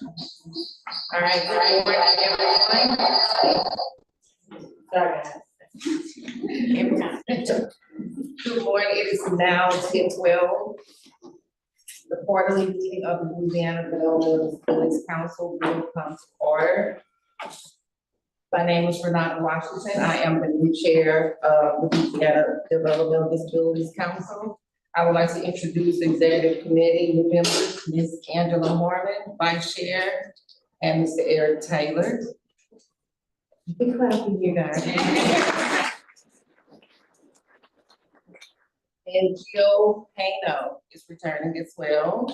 All right, good morning, everyone. Sorry, guys. Every time. Good morning, it is now 10:12. The quarterly meeting of the Louisiana Development Disabilities Council will come to order. My name is Renata Washington. I am the new chair of the Louisiana Development Disabilities Council. I would like to introduce the executive committee new members, Ms. Angela Mormon, vice chair, and Mr. Eric Taylor. Big clap for you guys. And Jill Payno is returning as well.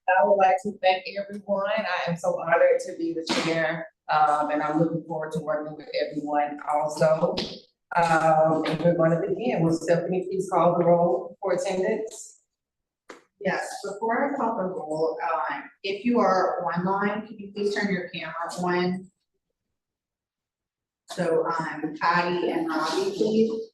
I would like to thank everyone. I am so honored to be the chair, and I'm looking forward to working with everyone also. And we're going to begin. Will Stephanie please call the roll for attendance? Yes, before I call the roll, if you are online, can you please turn your camera on? So, Patty and Robbie, please.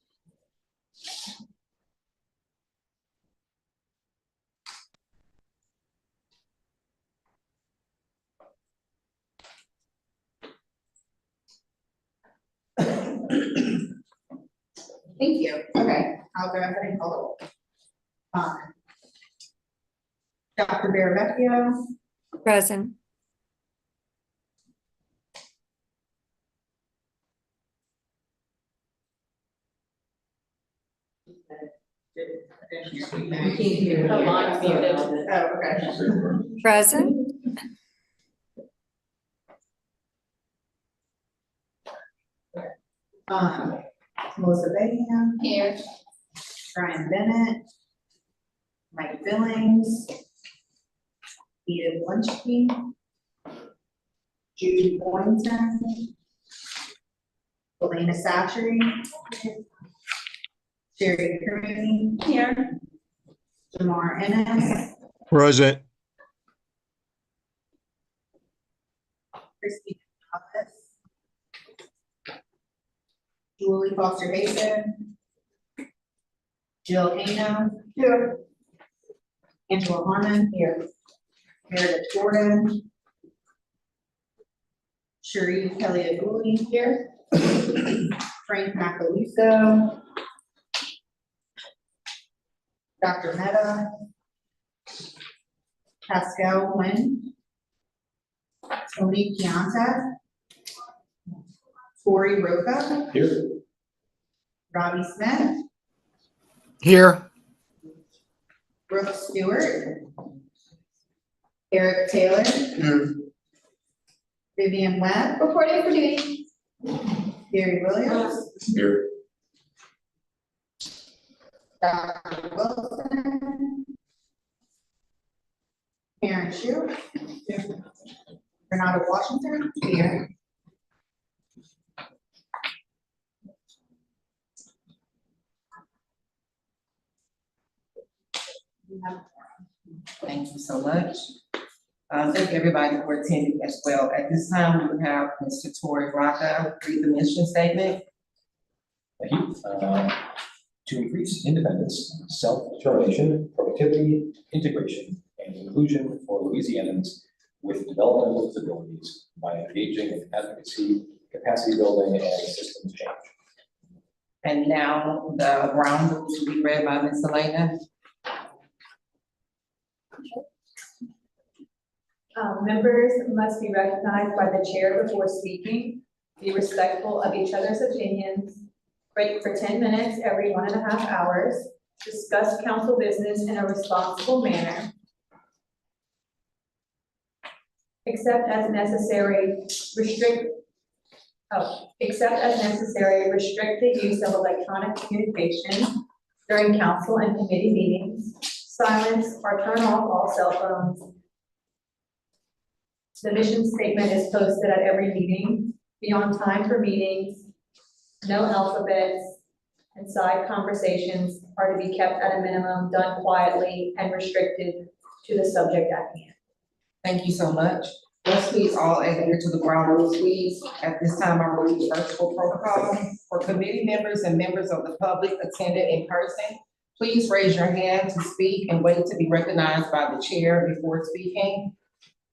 Thank you. Okay, I'll go ahead and call the roll. Dr. Baravecchio. Present. Oh, mine's muted. Oh, okay. Present. Melissa Bayham. Here. Brian Bennett. Mike Billings. Edith Lunchkey. Judy Boynton. Elena Satchery. Sherry Crane. Here. Jamar Ennis. Present. Christy Thomas. Julie Foster Mason. Jill Hano. Here. Angela Harmon. Here. Meredith Jordan. Sheree Kelly Aguli here. Frank Macaluso. Dr. Meta. Pascal Quinn. Tony Pianta. Tori Roca. Here. Robbie Smith. Here. Brooke Stewart. Eric Taylor. Here. Vivian Webb. Reporting for duty. Gary Williams. Here. Dr. Wilson. Karen Shu. Renata Washington. Here. Thank you so much. Thank everybody for attending as well. At this time, we would have Mr. Tori Rocca read the mission statement. Thank you. To increase independence, self-determination, productivity, integration, and inclusion for Louisianans with developmental disabilities by engaging in advocacy, capacity building, and systems change. And now the ground rules will be read by Ms. Elena. Members must be recognized by the chair before speaking, be respectful of each other's opinions, break for 10 minutes every 1.5 hours, discuss council business in a responsible manner, except as necessary, restrict the use of electronic communication during council and committee meetings, silence or turn off all cell phones. The mission statement is posted at every meeting. Be on time for meetings. No alphabets and side conversations are to be kept at a minimum, done quietly and restricted to the subject at hand. Thank you so much. Let's please all adhere to the ground rules, please. At this time, I will read the virtual protocol for committee members and members of the public attended in person. Please raise your hand to speak and wait to be recognized by the chair before speaking.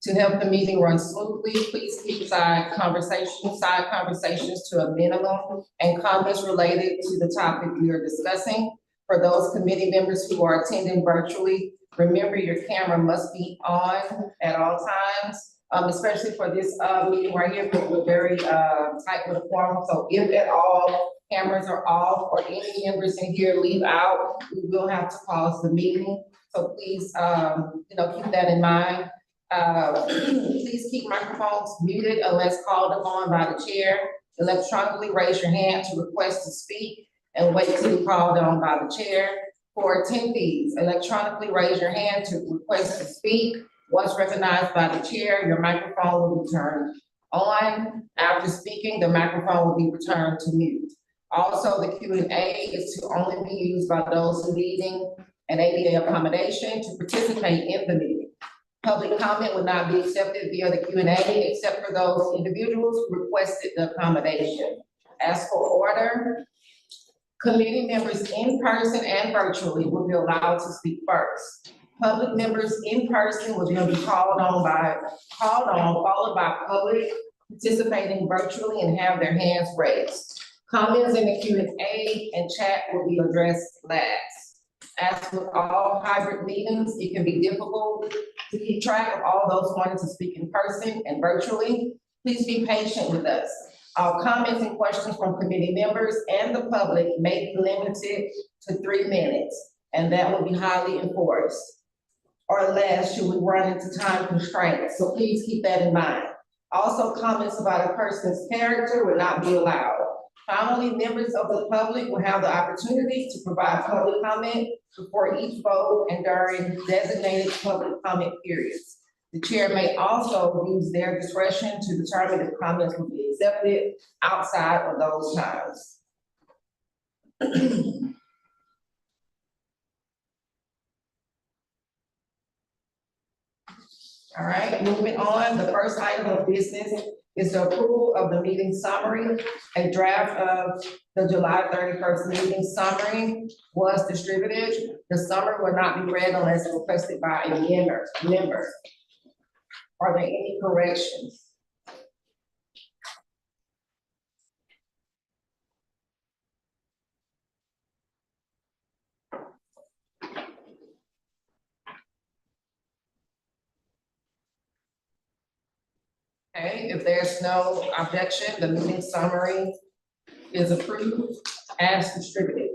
To help the meeting run smoothly, please keep side conversations to a minimum and comments related to the topic we are discussing. For those committee members who are attending virtually, remember your camera must be on at all times, especially for this, meeting right here, but we're very, tight with the forum. So if at all cameras are off or any members in here leave out, we will have to pause the meeting. So please, keep that in mind. Please keep microphones muted unless called upon by the chair. Electronically raise your hand to request to speak and wait to be called on by the chair. For attendees, electronically raise your hand to request to speak. Once recognized by the chair, your microphone will be turned on. After speaking, the microphone will be returned to mute. Also, the Q&A is to only be used by those needing an ADA accommodation to participate in the meeting. Public comment will not be accepted via the Q&A except for those individuals who requested the accommodation. As for order, committee members in person and virtually will be allowed to speak first. Public members in person will then be called on, followed by public participating virtually and have their hands raised. Comments in the Q&A and chat will be addressed last. As with all hybrid meetings, it can be difficult to keep track of all those wanting to speak in person and virtually. Please be patient with us. All comments and questions from committee members and the public may be limited to 3 minutes, and that will be highly enforced, or less should we run into time constraints. So please keep that in mind. Also, comments about a person's character will not be allowed. Finally, members of the public will have the opportunity to provide public comment before each vote and during designated public comment periods. The chair may also use their discretion to determine if comments will be accepted outside of those times. All right, moving on, the first item of business is the approval of the meeting summary. A draft of the July 31st meeting summary was distributed. The summary will not be read unless requested by a member. Are there any corrections? Okay, if there's no objection, the meeting summary is approved as distributed.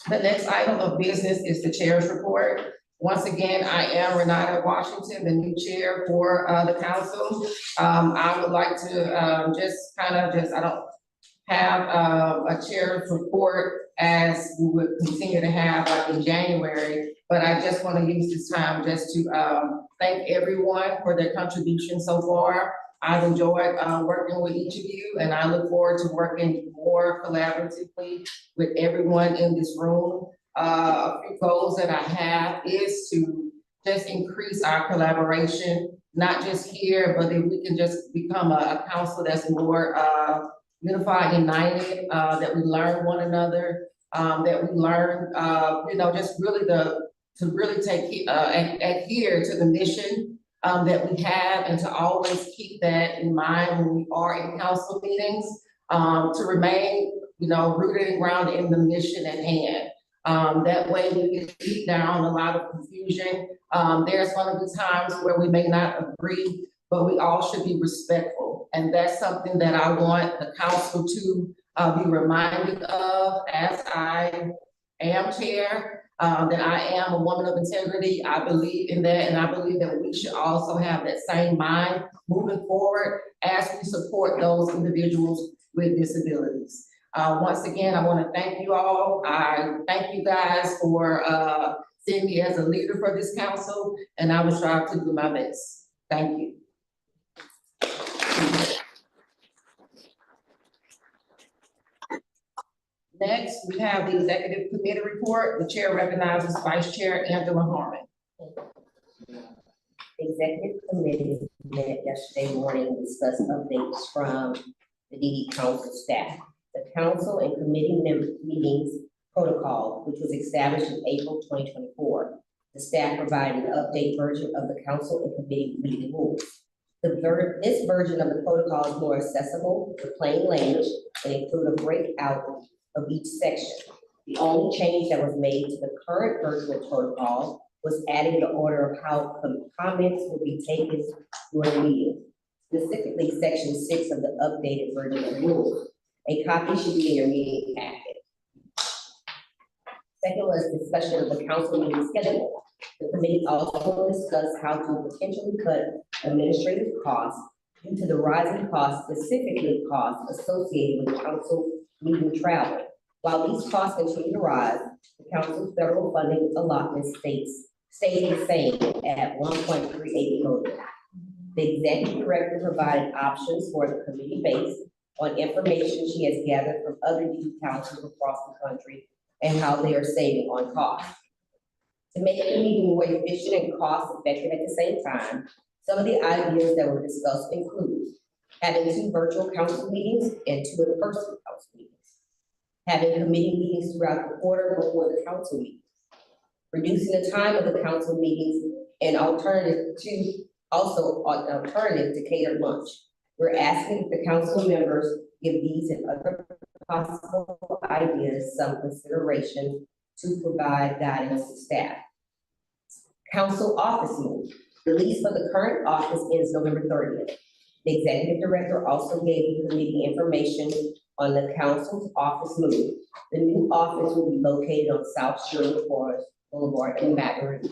The next item of business is the chair's report. Once again, I am Renata Washington, the new chair for the council. I would like to I don't have a chair's report as we would continue to have like in January, but I just want to use this time just to thank everyone for their contribution so far. I've enjoyed working with each of you, and I look forward to working more collaboratively with everyone in this room. A few goals that I have is to just increase our collaboration, not just here, but if we can just become a council that's more unified, united, that we learn one another, that we learn, just really to really take adhere to the mission that we have, and to always keep that in mind when we are in council meetings, to remain, rooted and grounded in the mission at hand. That way we can keep down a lot of confusion. There's going to be times where we may not agree, but we all should be respectful. And that's something that I want the council to be reminded of as I am chair, that I am a woman of integrity. I believe in that, and I believe that we should also have that same mind moving forward as we support those individuals with disabilities. Once again, I want to thank you all. I thank you guys for seeing me as a leader for this council, and I will strive to do my best. Thank you. Next, we have the executive committee report. The chair recognizes Vice Chair Angela Harmon. Executive committee met yesterday morning and discussed updates from the DD council staff. The council and committee meetings protocol, which was established in April 2024. The staff provided an update version of the council and committee meeting rules. This version of the protocol is more accessible to plain language and include a breakout of each section. The only change that was made to the current version of protocol was adding the order of how comments will be taken during the meeting, specifically section 6 of the updated version of the rules. A copy should be in your meeting packet. Second was discussion of the council meeting schedule. The committee also discussed how to potentially cut administrative costs due to the rising costs, specifically costs associated with council meeting travel. While these costs continue to rise, the council's federal funding allotment stays the same at $1.38 million. The executive director provided options for the committee based on information she has gathered from other DD councils across the country and how they are saving on costs. To make the meeting more efficient and cost effective at the same time, some of the ideas that were discussed include having 2 virtual council meetings and 2 in-person council meetings, having committee meetings throughout the quarter before the council meetings, reducing the time of the council meetings, and alternative to catered lunch. We're asking that the council members give these and other possible ideas some consideration to provide guidance to staff. Council office move. The lease for the current office ends November 30th. The executive director also gave the committee information on the council's office move. The new office will be located on South Shore Forest Boulevard in Baton Rouge.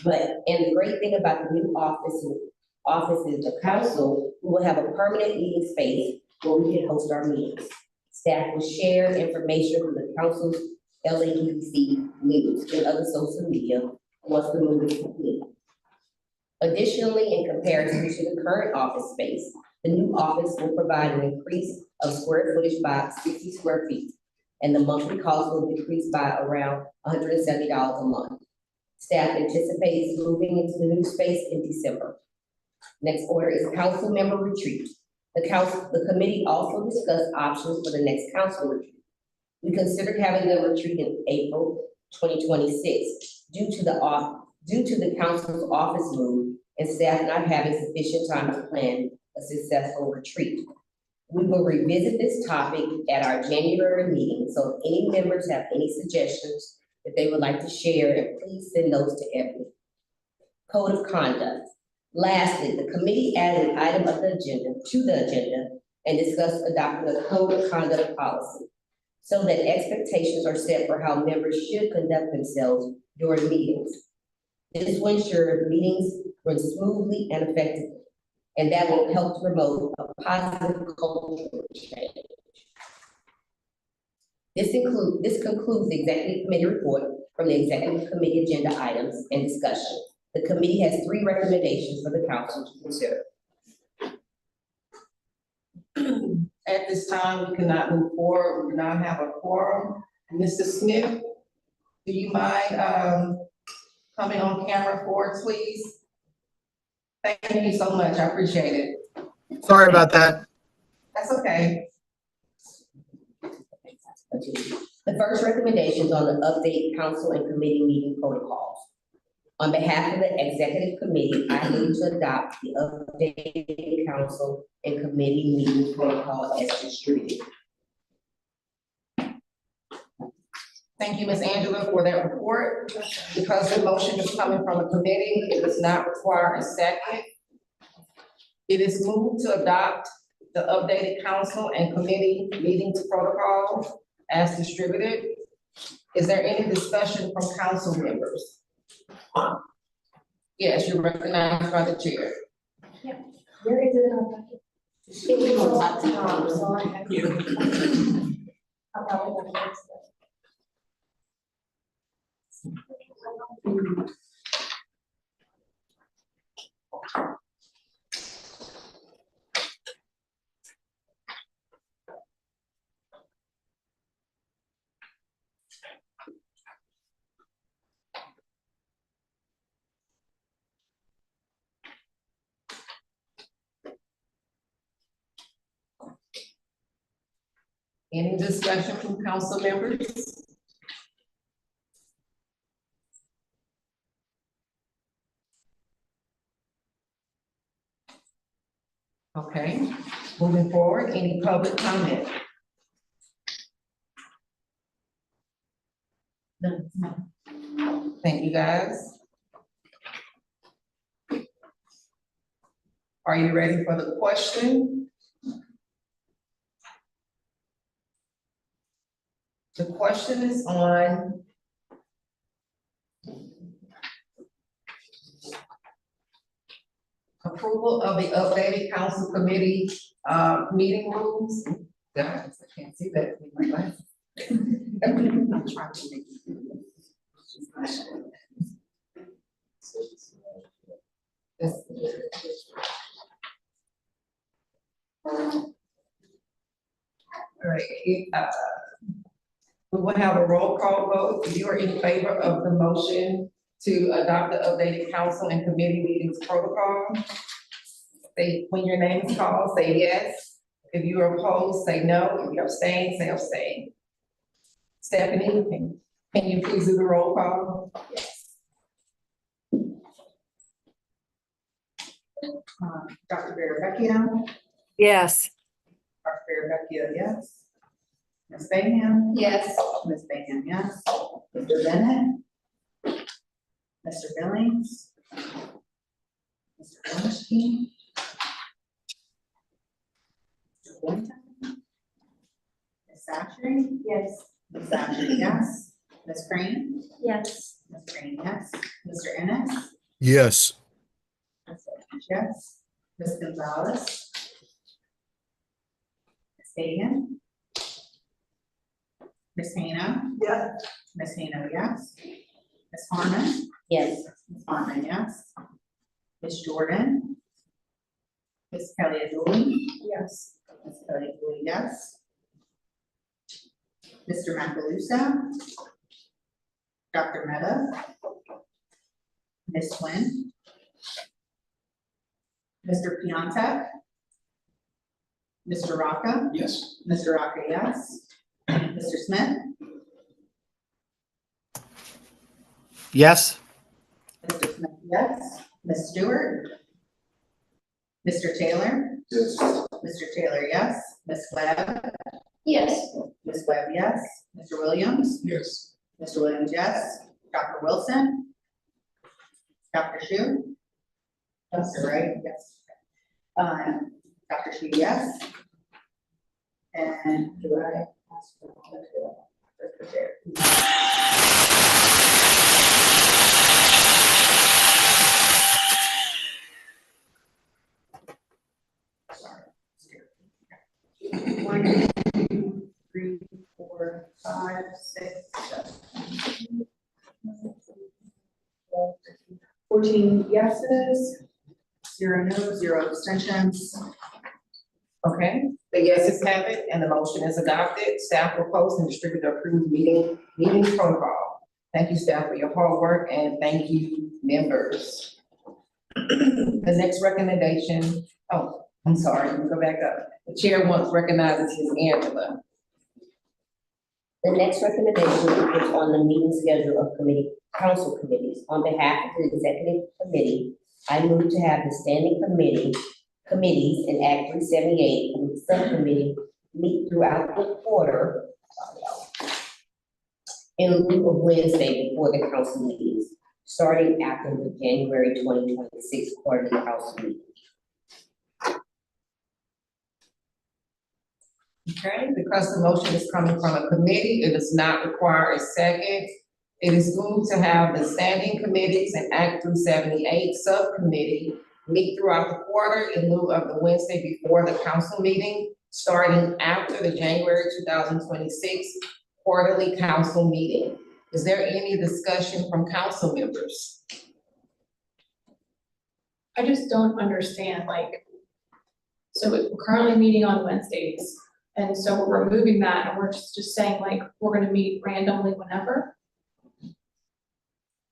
And the great thing about the new office is the council will have a permanent meeting space where we can host our meetings. Staff will share information from the council's LADC news and other social media once the move is complete. Additionally, in comparison to the current office space, the new office will provide an increase of square footage by 60 square feet, and the monthly cost will decrease by around $170 a month. Staff anticipates moving into the new space in December. Next order is council member retreat. The committee also discussed options for the next council retreat. We considered having the retreat in April 2026 due to the council's office move and staff not having sufficient time to plan a successful retreat. We will revisit this topic at our January meeting, so if any members have any suggestions that they would like to share, and please send those to Ebony. Code of conduct. Lastly, the committee added an item of the agenda and discussed adopting a code of conduct policy so that expectations are set for how members should conduct themselves during meetings. This will ensure meetings run smoothly and effectively, and that will help to promote a positive cultural change. This concludes the executive committee report from the executive committee agenda items and discussion. The committee has 3 recommendations for the council to consider. At this time, we cannot move forward, we do not have a quorum. Mr. Smith, do you mind coming on camera for us, please? Thank you so much, I appreciate it. Sorry about that. That's okay. The first recommendation is on the update council and committee meeting protocols. On behalf of the executive committee, I move to adopt the updated council and committee meeting protocol as distributed. Thank you, Ms. Angela, for that report. Because the motion is coming from a committee, it does not require a second. It is moved to adopt the updated council and committee meetings protocol as distributed. Is there any discussion from council members? Yes, you're recognized by the chair. Where is it on the? It was on top, so I had. I'll probably have to fix it. Any discussion from council members? Okay, moving forward, any public comment? No. Thank you, guys. Are you ready for the question? The question is on approval of the updated council committee, meeting rules. Guys, I can't see that with my glasses. I'm trying to make All right, we will have a roll call vote. If you are in favor of the motion to adopt the updated council and committee meetings protocol, say, when your name is called, say yes. If you are opposed, say no. If you abstain, say abstain. Stephanie, can you please do the roll call? Dr. Barravecchia, Yes. Dr. Barravecchia, yes. Ms. Bayham? Yes. Ms. Bayham, yes. Mr. Bennett? Mr. Billings? Mr. Bernstein? Mr. Boynton? Ms. Sashri? Yes. Ms. Sashri, yes. Ms. Crane? Yes. Ms. Crane, yes. Mr. Ennis? Yes. Ms. Ennis, yes. Ms. Gonzalez? Ms. Hagan? Ms. Hano? Yes. Ms. Hano, yes. Ms. Harmon? Yes. Ms. Harmon, yes. Ms. Jordan? Ms. Kelly Adooley? Yes. Ms. Kelly Adooley, yes. Mr. Macaluso? Dr. Meta? Ms. Swin? Mr. Piontek? Mr. Rocca? Yes. Mr. Rocca, yes. Mr. Smith? Yes. Mr. Smith, yes. Ms. Stewart? Mr. Taylor? Yes. Mr. Taylor, yes. Ms. Webb? Yes. Ms. Webb, yes. Mr. Williams? Yes. Mr. Williams, yes. Dr. Wilson? Dr. Shu? Dr. Wright, yes. Dr. Shu, yes. And do I ask for the chair? Sorry. 1, 2, 3, 4, 5, 6, 7. 14 yeses, 0 no, 0 abstentions. Okay, the yeses have it and the motion is adopted. Staff will post and distribute the approved meeting protocol. Thank you, staff, for your hard work, and thank you, members. The next recommendation, oh, I'm sorry, let me go back up. The chair once recognizes Ms. Angela. The next recommendation is on the meeting schedule of council committees. On behalf of the executive committee, I move to have the standing committees in Act 378 and the subcommittee meet throughout the quarter in lieu of Wednesday before the council meetings, starting after the January 2026 quarterly council meeting. Okay, because the motion is coming from a committee, it does not require a second. It is moved to have the standing committees and Act 378 subcommittee meet throughout the quarter in lieu of the Wednesday before the council meeting, starting after the January 2026 quarterly council meeting. Is there any discussion from council members? I just don't understand, like, so we're currently meeting on Wednesdays, and so we're removing that, and we're just saying, like, we're gonna meet randomly whenever?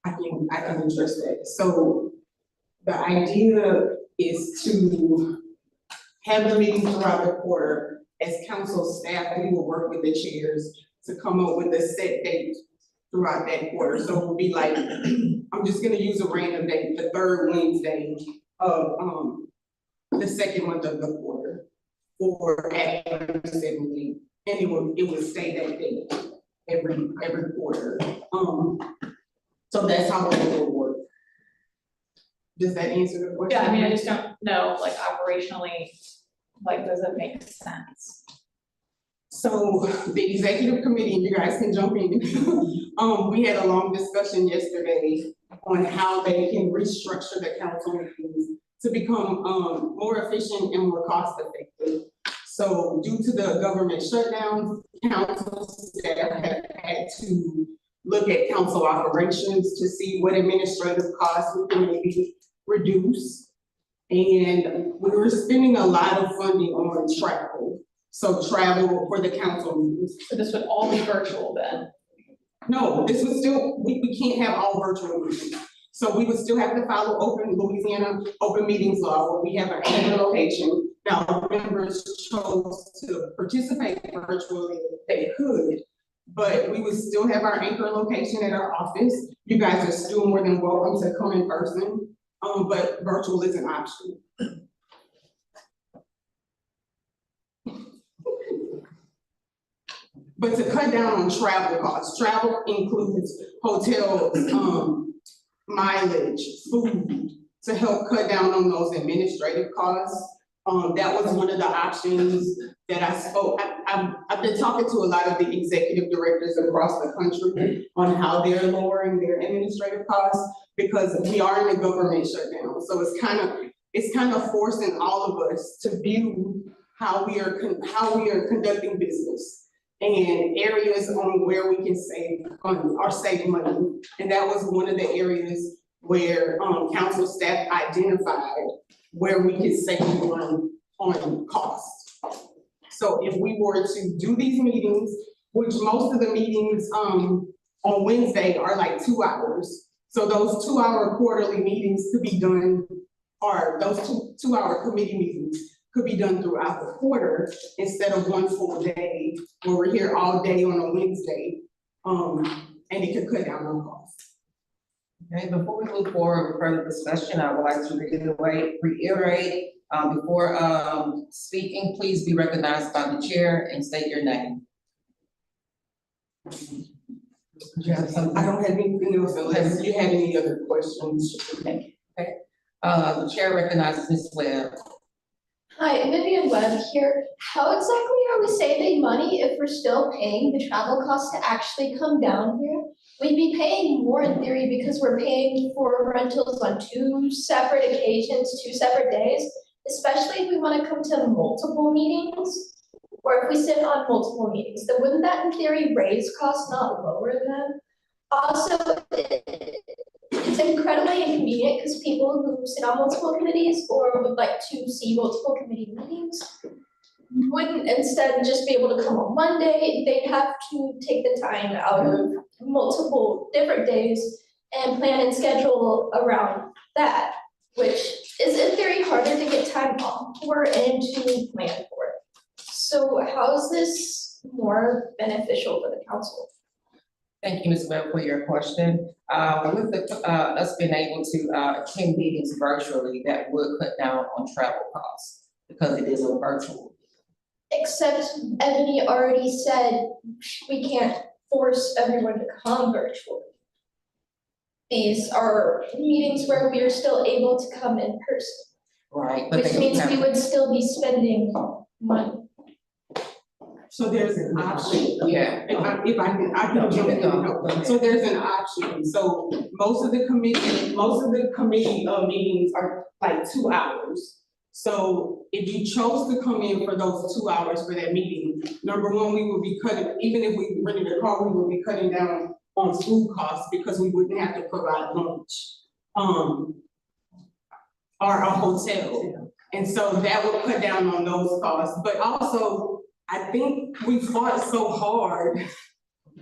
I can address that. So the idea is to have the meeting throughout the quarter as council staff, we will work with the chairs to come up with a set date throughout that quarter. So it will be like, I'm just gonna use a random date, the third Wednesday of, the second month of the quarter for Act 70. And it would stay that date every quarter. So that's how it will work. Does that answer the question? Yeah, I mean, I just don't know, like operationally, like, does it make sense? So the executive committee, you guys can jump in. We had a long discussion yesterday on how they can restructure the council meetings to become more efficient and more cost effective. So due to the government shutdown, council staff have had to look at council operations to see what administrative costs we can maybe reduce. And we were spending a lot of funding on travel. So travel for the council meetings. So this would all be virtual then? No, this was still, we can't have all virtual meetings. So we would still have to follow Louisiana open meetings law, where we have an anchor location. Now, members chose to participate virtually, they could, but we would still have our anchor location at our office. You guys are still more than welcome to come in person, but virtual is an option. But to cut down on travel costs, travel includes hotels, mileage, food, to help cut down on those administrative costs. That was one of the options that I spoke. I've been talking to a lot of the executive directors across the country on how they're lowering their administrative costs, because we are in a government shutdown. So it's kind of forcing all of us to view how we are conducting business and areas on where we can save money. And that was one of the areas where council staff identified where we could save on costs. So if we were to do these meetings, which most of the meetings on Wednesday are like 2 hours. So those 2 hour quarterly meetings could be done, or those two hour committee meetings could be done throughout the quarter instead of one full day where we're here all day on a Wednesday. And it could cut down on costs. Okay, before we move forward with further discussion, I would like to reiterate, before speaking, please be recognized by the chair and state your name. You have something? I don't have anything else unless you have any other questions. Okay, the chair recognizes Ms. Webb. Hi, Vivian Webb here. How exactly are we saving money if we're still paying the travel costs to actually come down here? We'd be paying more in theory because we're paying for rentals on 2 separate occasions, 2 separate days, especially if we want to come to multiple meetings, or if we sit on multiple meetings, then wouldn't that in theory raise costs, not lower them? Also, it's incredibly inconvenient because people who sit on multiple committees or would like to see multiple committee meetings wouldn't instead just be able to come on Monday. They'd have to take the time out of multiple different days and plan and schedule around that, which is in theory harder to get time off for and to plan for. So how is this more beneficial for the council? Thank you, Ms. Webb, for your question. With us being able to attend meetings virtually, that would cut down on travel costs because it is a virtual. Except Ebony already said we can't force everyone to come virtually. These are meetings where we are still able to come in person, Right. But which means we would still be spending money. So there's an option. Yeah. If I can jump in. So there's an option. So most of the committee meetings are like 2 hours. So if you chose to come in for those 2 hours for that meeting, number one, we would be cutting, even if we rented a car, we would be cutting down on food costs because we wouldn't have to provide lunch. Or a hotel. And so that would cut down on those costs. But also, I think we fought so hard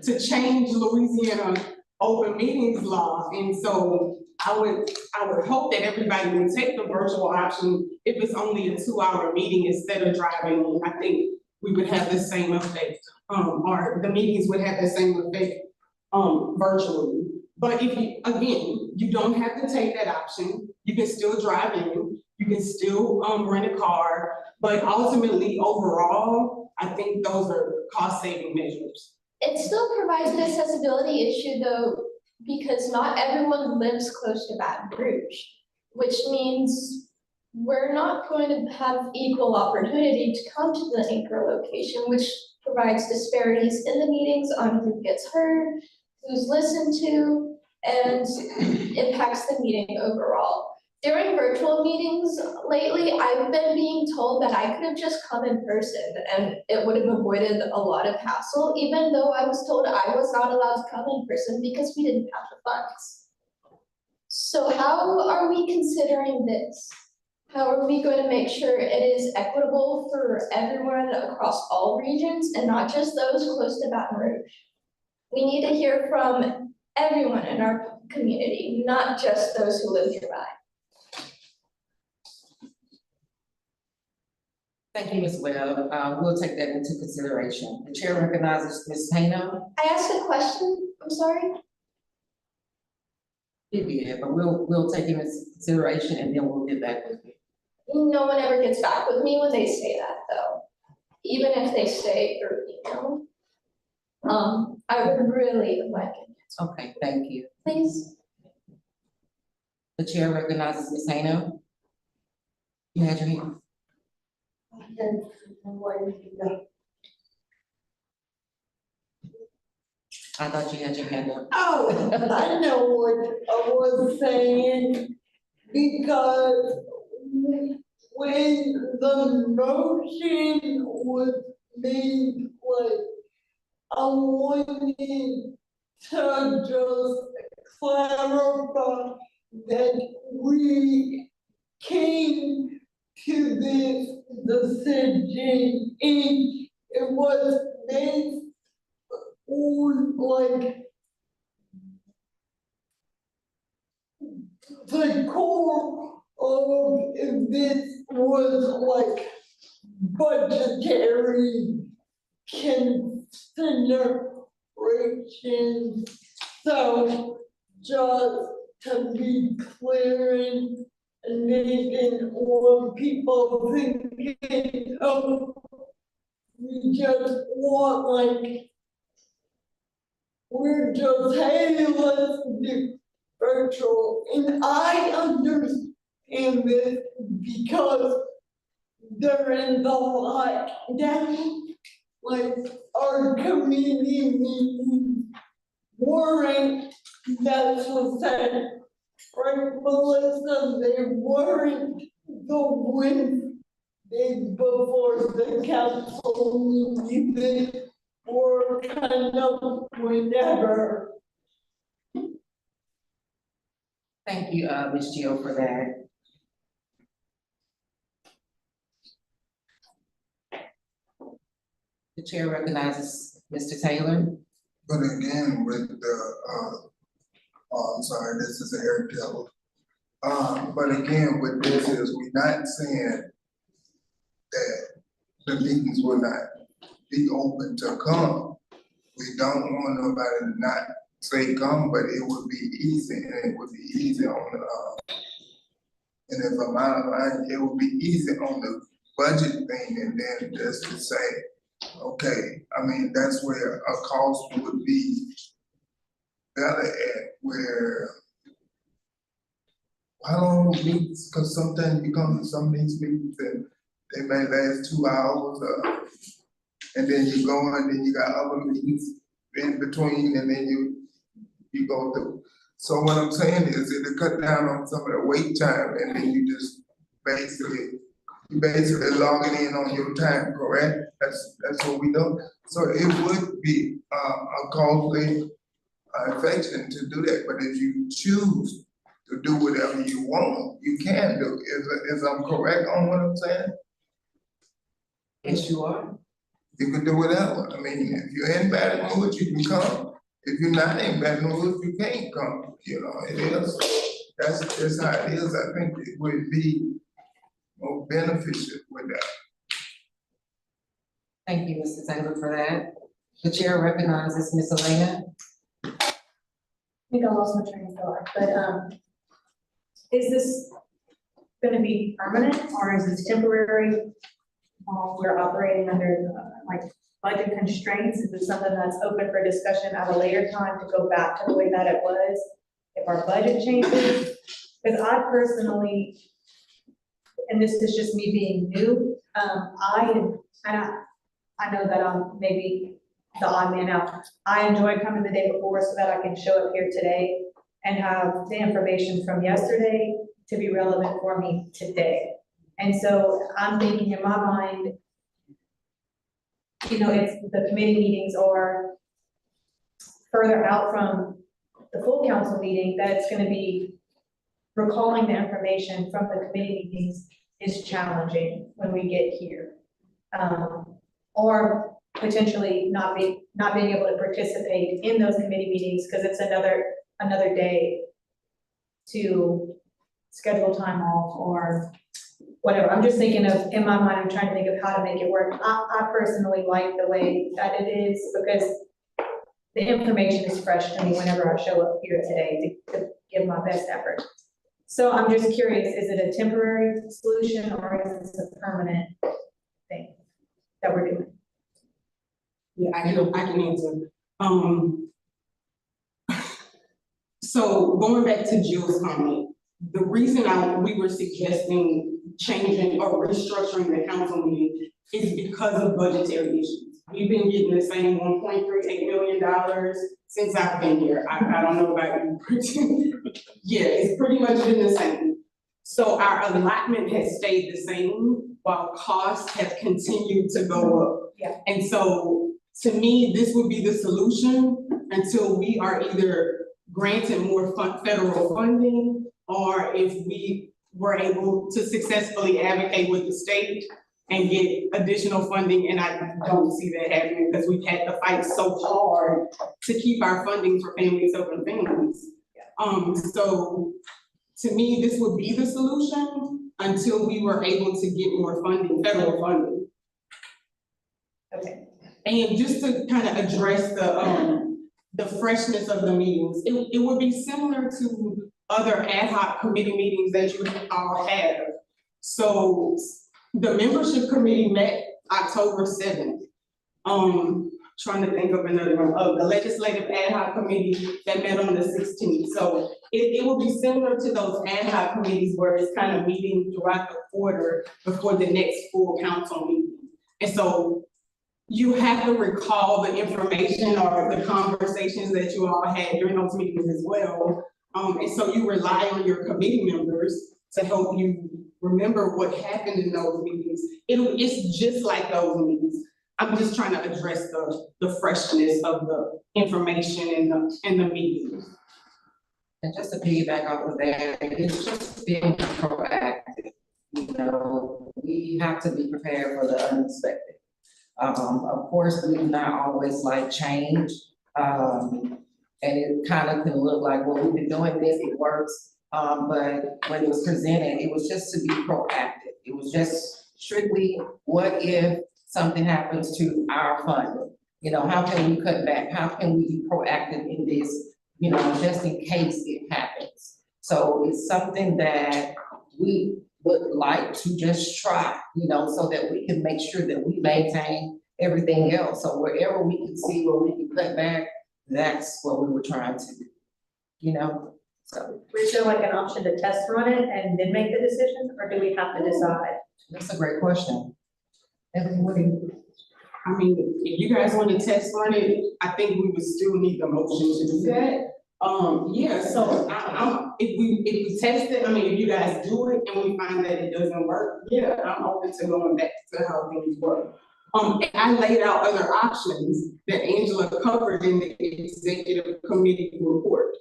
to change Louisiana open meetings law. And so I would hope that everybody would take the virtual option if it's only a 2 hour meeting instead of driving. I think we would have the same effect, or the meetings would have the same effect, virtually. But if you, again, you don't have to take that option, you can still drive in, you can still, rent a car, but ultimately, overall, I think those are cost-saving measures. It still provides an accessibility issue though, because not everyone lives close to Baton Rouge, which means we're not going to have equal opportunity to come to the anchor location, which provides disparities in the meetings on who gets heard, who's listened to, and impacts the meeting overall. During virtual meetings lately, I've been being told that I could have just come in person and it would have avoided a lot of hassle, even though I was told I was not allowed to come in person because we didn't have the funds. So how are we considering this? How are we going to make sure it is equitable for everyone across all regions and not just those close to Baton Rouge? We need to hear from everyone in our community, not just those who live nearby. Thank you, Ms. Webb. We'll take that into consideration. The chair recognizes Ms. Payno. I asked a question, I'm sorry. Yeah, but we'll take it into consideration and then we'll get back with you. No one ever gets back with me when they say that though, even if they say or email. I would really like it, Okay, thank you. please. The chair recognizes Ms. Payno. You had your hand. I thought you had your hand up. Oh, I know what I was saying, because when the motion was made, like, I wanted to just clarify that we came to this decision and it was based on like the core of this was like budgetary consideration. So just to be clear and didn't want people thinking, oh, we just want like, we're just, hey, let's do virtual. And I understand this because during the lockdown, like our community meetings weren't necessary. Right, Melissa, they weren't the Wednesday before the council meeting, they were kind of whenever. Thank you, Ms. Jill, for that. The chair recognizes Mr. Taylor. But again, with the, I'm sorry, this is Eric Taylor. But again, with this is we're not saying that the meetings will not be open to come. We don't want nobody to not say come, but it would be easy, and it would be easy on the, and if I'm out of line, it would be easy on the budget thing, and then just to say, okay, I mean, that's where a cost would be better at, where how long meetings, because sometimes you come to some of these meetings and they may last 2 hours, and then you go and then you got other meetings in between, and then you go through. So what I'm saying is it'll cut down on some of the wait time, and then you just basically logging in on your time, correct? That's what we do. So it would be a costly affection to do that, but if you choose to do whatever you want, you can do. Is I'm correct on what I'm saying? Yes, you are. You can do whatever. I mean, if you're in Baton Rouge, you can come. If you're not in Baton Rouge, you can't come. You know, it is. That's just how it is. I think it would be more beneficial with that. Thank you, Mr. Taylor, for that. The chair recognizes Ms. Elena. I think I lost my train of thought, but, is this gonna be permanent or is this temporary? We're operating under, like, budget constraints, is it something that's open for discussion at a later time to go back to the way that it was? If our budget changes, because I personally, and this is just me being new, I know that I'm maybe the odd man out. I enjoy coming the day before so that I can show up here today and have the information from yesterday to be relevant for me today. And so I'm thinking in my mind, you know, if the committee meetings are further out from the full council meeting, that's gonna be recalling the information from the committee meetings is challenging when we get here. Or potentially not being able to participate in those committee meetings because it's another day to schedule time off or whatever. I'm just thinking of, in my mind, I'm trying to think of how to make it work. I personally like the way that it is because the information is fresh to me whenever I show up here today to give my best effort. So I'm just curious, is it a temporary solution or is this a permanent thing that we're doing? Yeah, I can answer. So going back to Jill's comment, the reason we were suggesting changing or restructuring the council meeting is because of budgetary issues. We've been getting the same $1.38 million since I've been here. I don't know about you. Yeah, it's pretty much been the same. So our allotment has stayed the same while costs have continued to go up. Yeah. And so to me, this would be the solution until we are either granted more federal funding or if we were able to successfully advocate with the state and get additional funding, and I don't see that happening because we've had to fight so hard to keep our funding for families open families. So to me, this would be the solution until we were able to get more funding, federal funding. Okay. And just to kind of address the freshness of the meetings, it would be similar to other ad hoc committee meetings that you all have. So the membership committee met October 7th. Trying to think of another one, the legislative ad hoc committee that met on the 16th. So it will be similar to those ad hoc committees where it's kind of meeting throughout the quarter before the next full council meeting. And so you have to recall the information or the conversations that you all had during those meetings as well. And so you rely on your committee members to help you remember what happened in those meetings. It's just like those meetings. I'm just trying to address the freshness of the information in the meetings. And just to piggyback off of that, it's just being proactive. You know, we have to be prepared for the unexpected. Of course, we do not always like change. And it kind of can look like, well, we've been doing this, it works. But when it was presented, it was just to be proactive. It was just strictly, what if something happens to our funding? You know, how can we cut back? How can we be proactive in this, you know, just in case it happens? So it's something that we would like to just try, you know, so that we can make sure that we maintain everything else. So wherever we can see where we can cut back, that's what we were trying to do, you know? So Is there like an option to test run it and then make the decision, or do we have to decide? that's a great question. Evan, what do you? I mean, if you guys want to test run it, I think we would still need the motion to do that. Yeah, so if we test it, I mean, if you guys do it and we find that it doesn't work, yeah, I'm open to going back to how things work. I laid out other options that Angela covered in the executive committee report.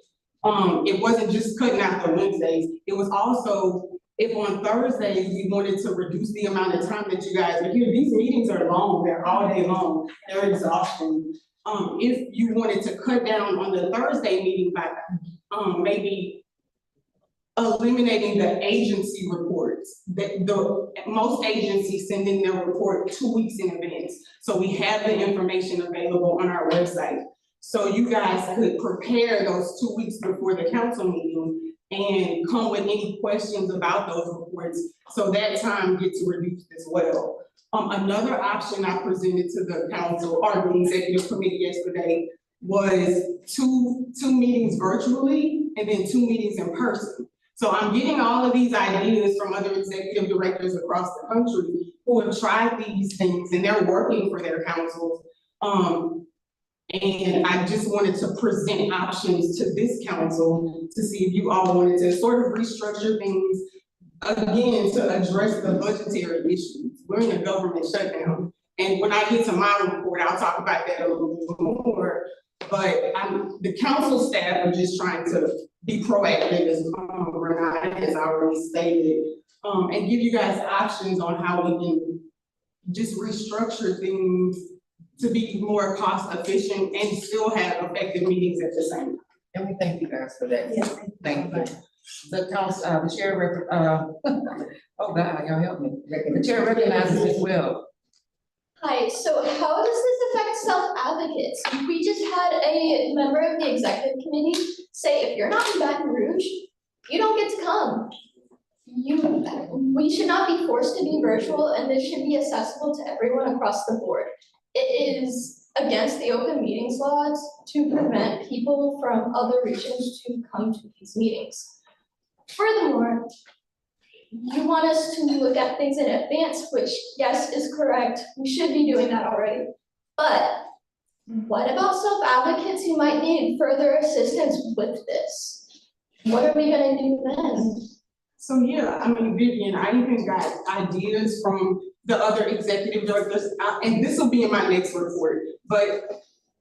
It wasn't just cutting out the Wednesdays, it was also, if on Thursdays we wanted to reduce the amount of time that you guys are here, these meetings are long, they're all day long, they're exhausting. If you wanted to cut down on the Thursday meeting by maybe eliminating the agency reports. Most agencies send in their report 2 weeks in advance. So we have the information available on our website. So you guys could prepare those 2 weeks before the council meeting and come with any questions about those reports. So that time gets reduced as well. Another option I presented to the council or the executive committee yesterday was two meetings virtually and then 2 meetings in person. So I'm getting all of these ideas from other executive directors across the country who have tried these things and they're working for their councils. And I just wanted to present options to this council to see if you all wanted to sort of restructure things again to address the budgetary issues. We're in a government shutdown. And when I get to my report, I'll talk about that a little bit more. But the council staff are just trying to be proactive, as Renata has already stated, and give you guys options on how we can just restructure things to be more cost efficient and still have effective meetings at the same time. And we thank you guys for that. Yes. Thank you. The council, the chair, oh God, y'all help me. The chair recognizes as well. Hi, so how does this affect self-advocates? We just had a member of the executive committee say, if you're not in Baton Rouge, you don't get to come. We should not be forced to be virtual, and this should be accessible to everyone across the board. It is against the open meetings laws to prevent people from other regions to come to these meetings. Furthermore, you want us to look at things in advance, which, yes, is correct. We should be doing that already. But what about self-advocates who might need further assistance with this? What are we gonna do then? So yeah, I mean, Vivian, I even got ideas from the other executive directors, and this will be in my next report. But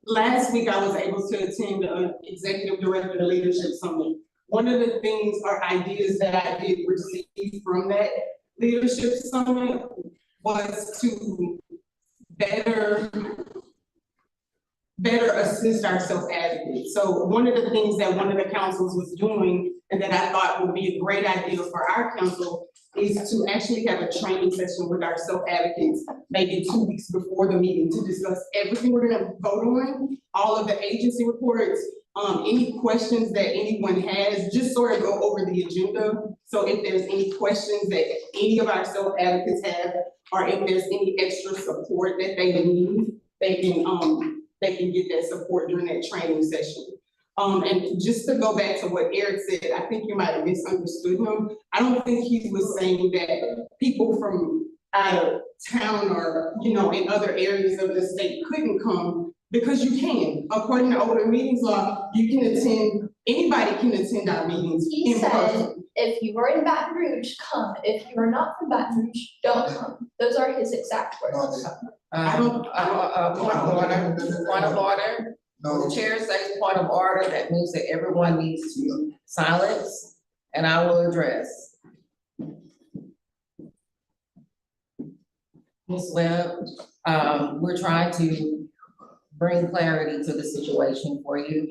last week I was able to attend the executive director leadership summit. One of the things or ideas that I did receive from that leadership summit was to better assist our self-advocates. So one of the things that one of the councils was doing and that I thought would be a great idea for our council is to actually have a training session with our self-advocates, maybe 2 weeks before the meeting, to discuss everything we're gonna vote on, all of the agency reports, any questions that anyone has, just sort of go over the agenda. So if there's any questions that any of our self-advocates have, or if there's any extra support that they need, they can get that support during that training session. And just to go back to what Eric said, I think you might have misunderstood him. I don't think he was saying that people from out of town or, you know, in other areas of the state couldn't come, because you can. According to open meetings law, you can attend, anybody can attend our meetings He in said, person. if you are in Baton Rouge, come. If you are not from Baton Rouge, don't come. Those are his exact words. Point of order. The chair says point of order, that means that everyone needs to silence, and I will address. Ms. Webb, we're trying to bring clarity to the situation for you.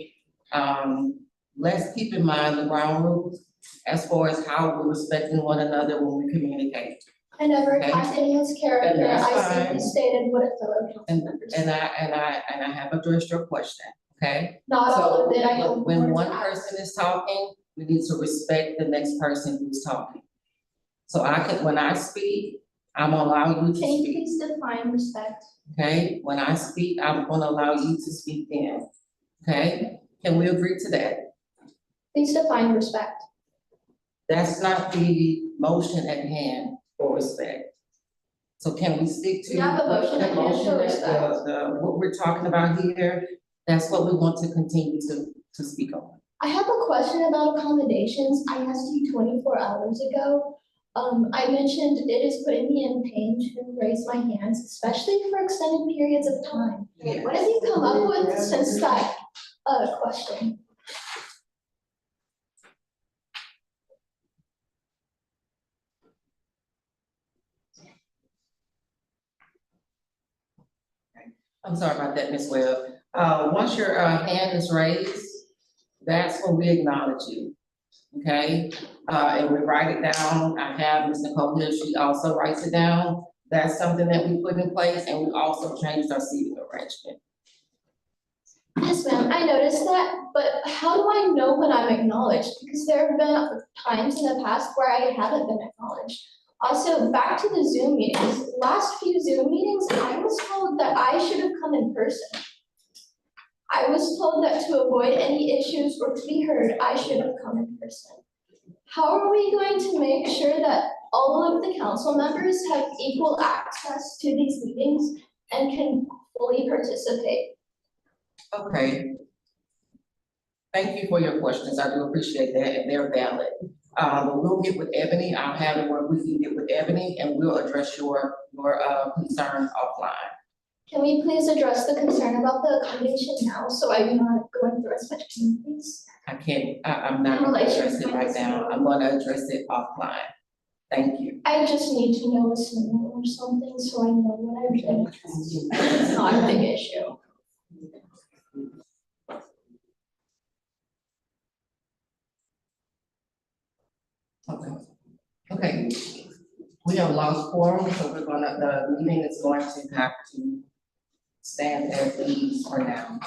Let's keep in mind the ground rules as far as how we're respecting one another when we communicate. I never Okay. attacked anyone's character. And that's I simply fine. stated what a fellow council members. And I have addressed your question, okay? Not all of it, I So hope. when one person is talking, we need to respect the next person who's talking. So when I speak, I'm gonna allow you to Can you speak, please define respect? okay? When I speak, I'm gonna allow you to speak then, okay? Can we agree to that? Please define respect. That's not the motion at hand for respect. So can we stick to? We have a motion at hand for the respect. what we're talking about here, that's what we want to continue to speak on. I have a question about accommodations. I asked you 24 hours ago. I mentioned it is putting me in pain to raise my hands, especially for extended periods of time. Yeah. What have you come up with since that, question? I'm sorry about that, Ms. Webb. Once your hand is raised, that's when we acknowledge you. okay? And we write it down. I have Ms. Nicole here, she also writes it down. That's something that we put in place, and we also changed our seating arrangement. Yes, ma'am, I noticed that, but how do I know when I'm acknowledged? Because there have been times in the past where I haven't been acknowledged. Also, back to the Zoom meetings, last few Zoom meetings, I was told that I should have come in person. I was told that to avoid any issues or to be heard, I should have come in person. How are we going to make sure that all of the council members have equal access to these meetings and can fully participate? Okay. Thank you for your questions, I do appreciate that, and they're valid. But we'll get with Ebony, I'll have it where we can get with Ebony, and we'll address your concerns offline. Can we please address the concern about the accommodation now, so I'm not going through as much pain, please? I can't, I'm not gonna address it right now, I'm gonna address it offline. Thank you. I just need to know a symbol or something, so I know what I'm doing. It's not a big issue. Okay. Okay. We have lost quorum, so the meeting is going to have to stand as is for now.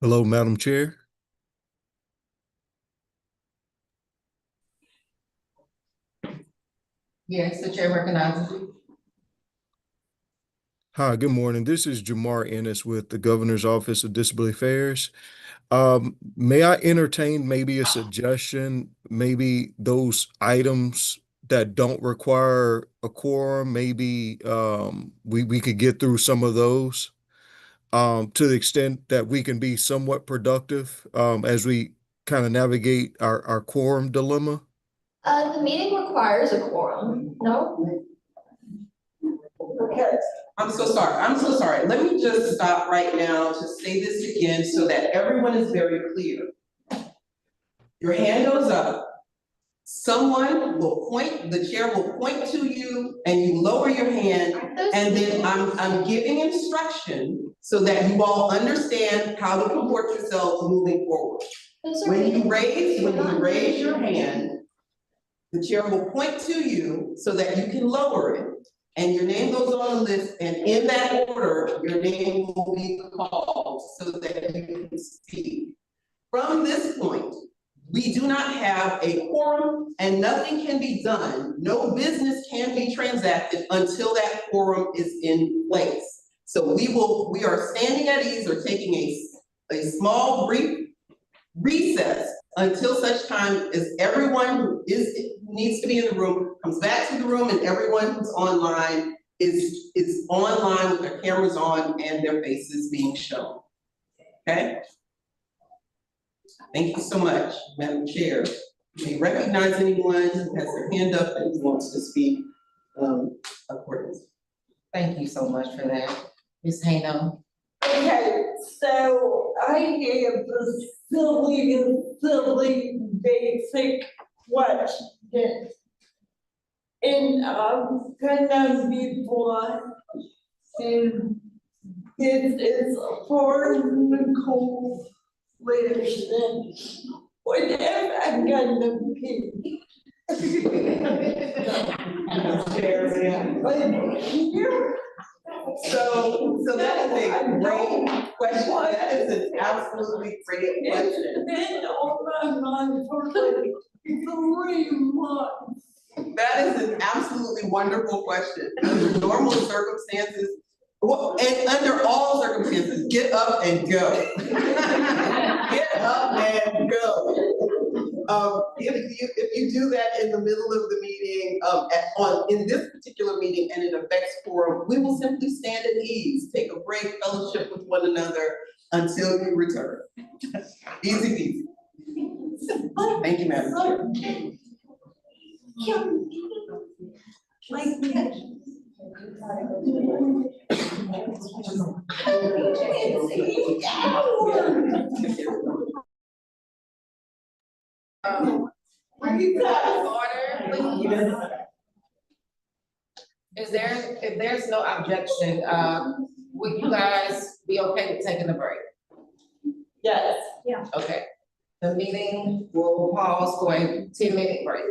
Hello, Madam Chair. Yes, the chair recognizes you. Hi, good morning. This is Jamar Ennis with the Governor's Office of Disability Affairs. May I entertain maybe a suggestion, maybe those items that don't require a quorum, maybe we could get through some of those to the extent that we can be somewhat productive as we kind of navigate our quorum dilemma. The meeting requires a quorum, no? Okay, I'm so sorry. Let me just stop right now to say this again so that everyone is very clear. Your hand goes up. Someone will point, the chair will point to you and you lower your hand. And then I'm giving instruction so that you all understand how to comport yourselves moving forward. When you raise your hand, the chair will point to you so that you can lower it. And your name goes on the list, and in that order, your name will be called so that you can speak. From this point, we do not have a quorum and nothing can be done. No business can be transacted until that quorum is in place. So we are standing at ease or taking a small brief recess until such time as everyone who needs to be in the room comes back to the room and everyone who's online is online with their cameras on and their faces being shown. Okay? Thank you so much, Madam Chair. You may recognize anyone who has their hand up and wants to speak accordingly. Thank you so much for that. Ms. Hano. okay, so I have a silly basic question. And I'm gonna be blunt, and this is for Nicole Anderson. Whatever I'm gonna be. So that is a great question. That is an absolutely great question. It's been on my mind for like 3 months. That is an absolutely wonderful question. Under normal circumstances, well, and under all circumstances, get up and go. Get up and go. If you do that in the middle of the meeting, in this particular meeting, and it affects quorum, we will simply stand at ease, take a break, fellowship with one another until you return. Easy peasy. Thank you, Madam Chair. Order, please. If there's no objection, would you guys be okay with taking a break? Yes. Okay, the meeting will pause for a 10-minute break.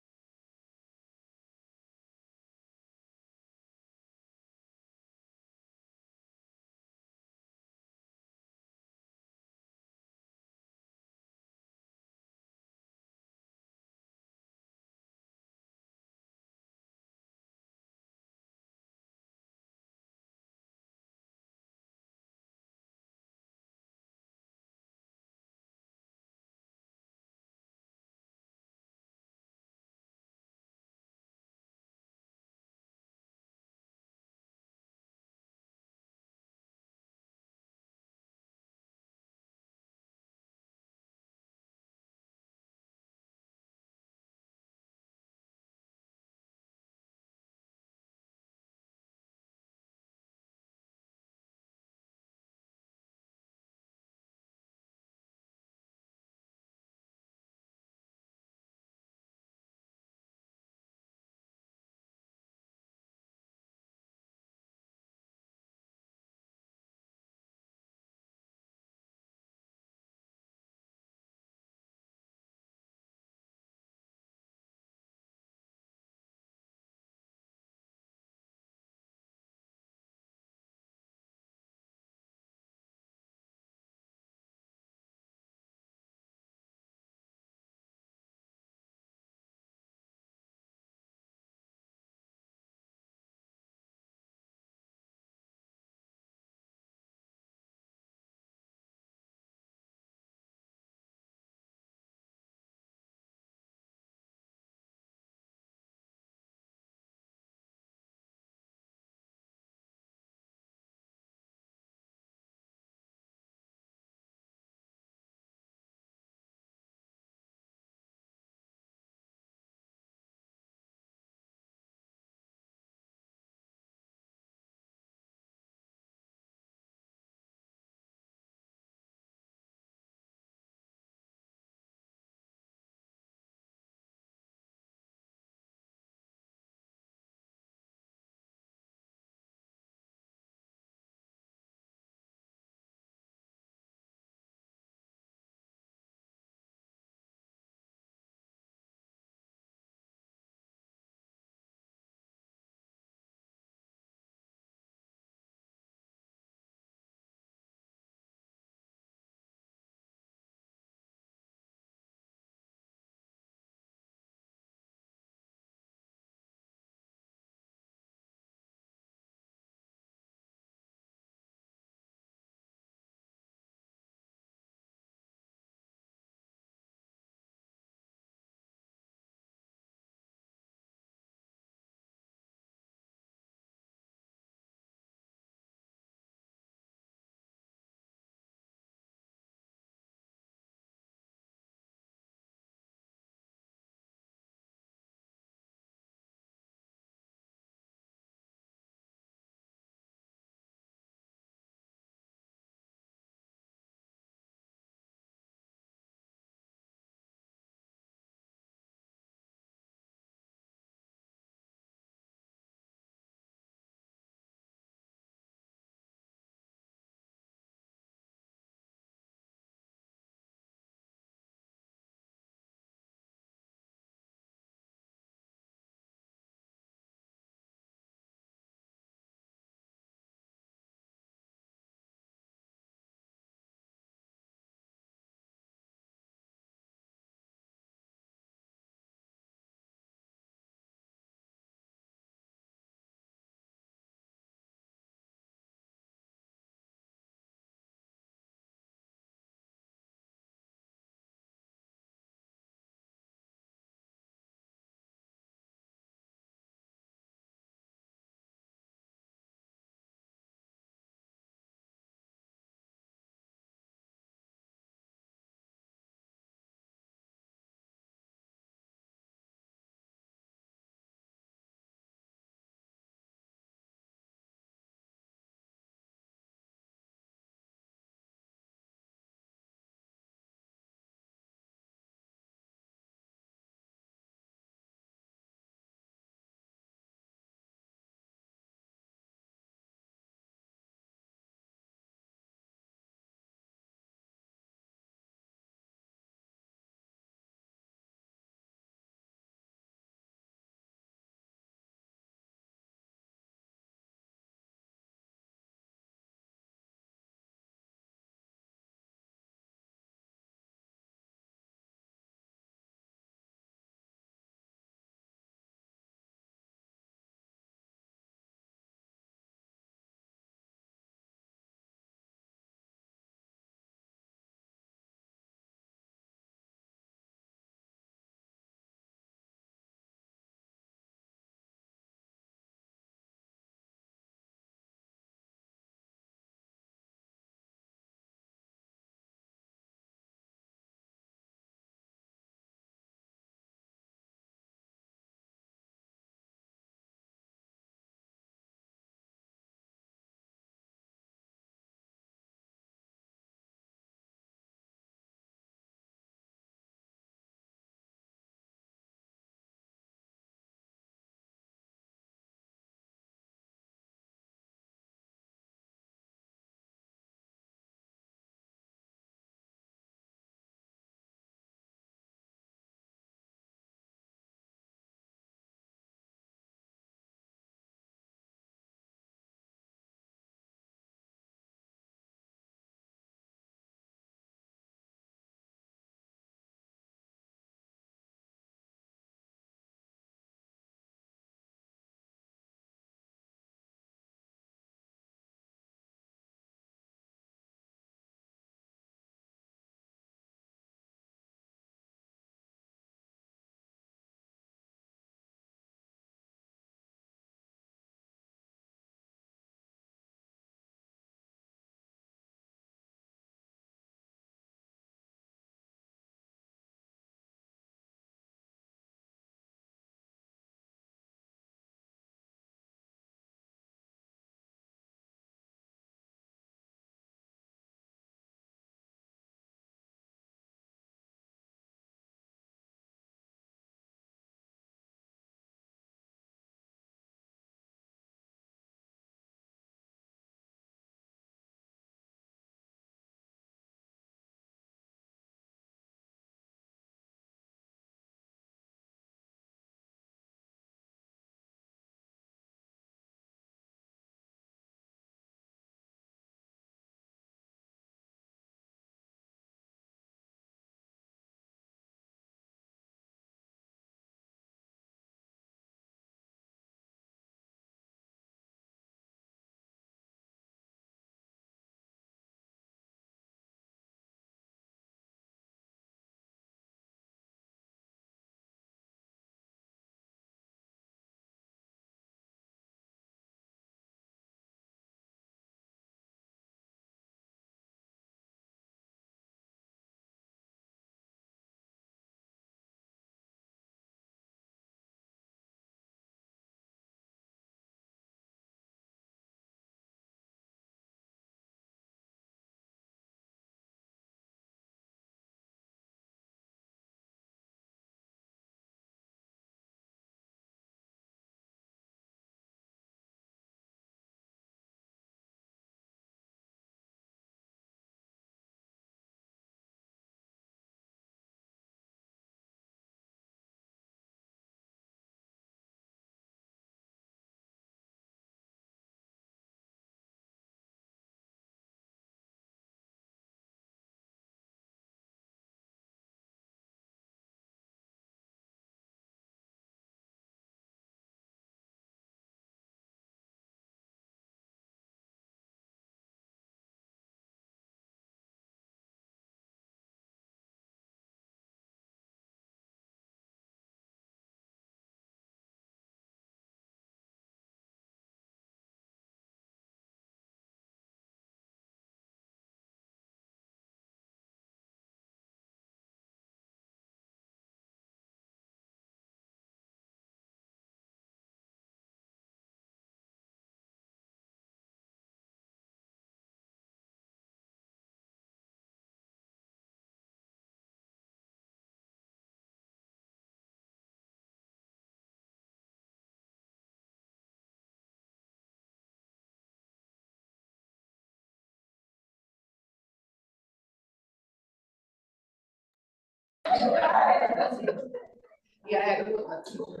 Yeah, I had to put my t-shirt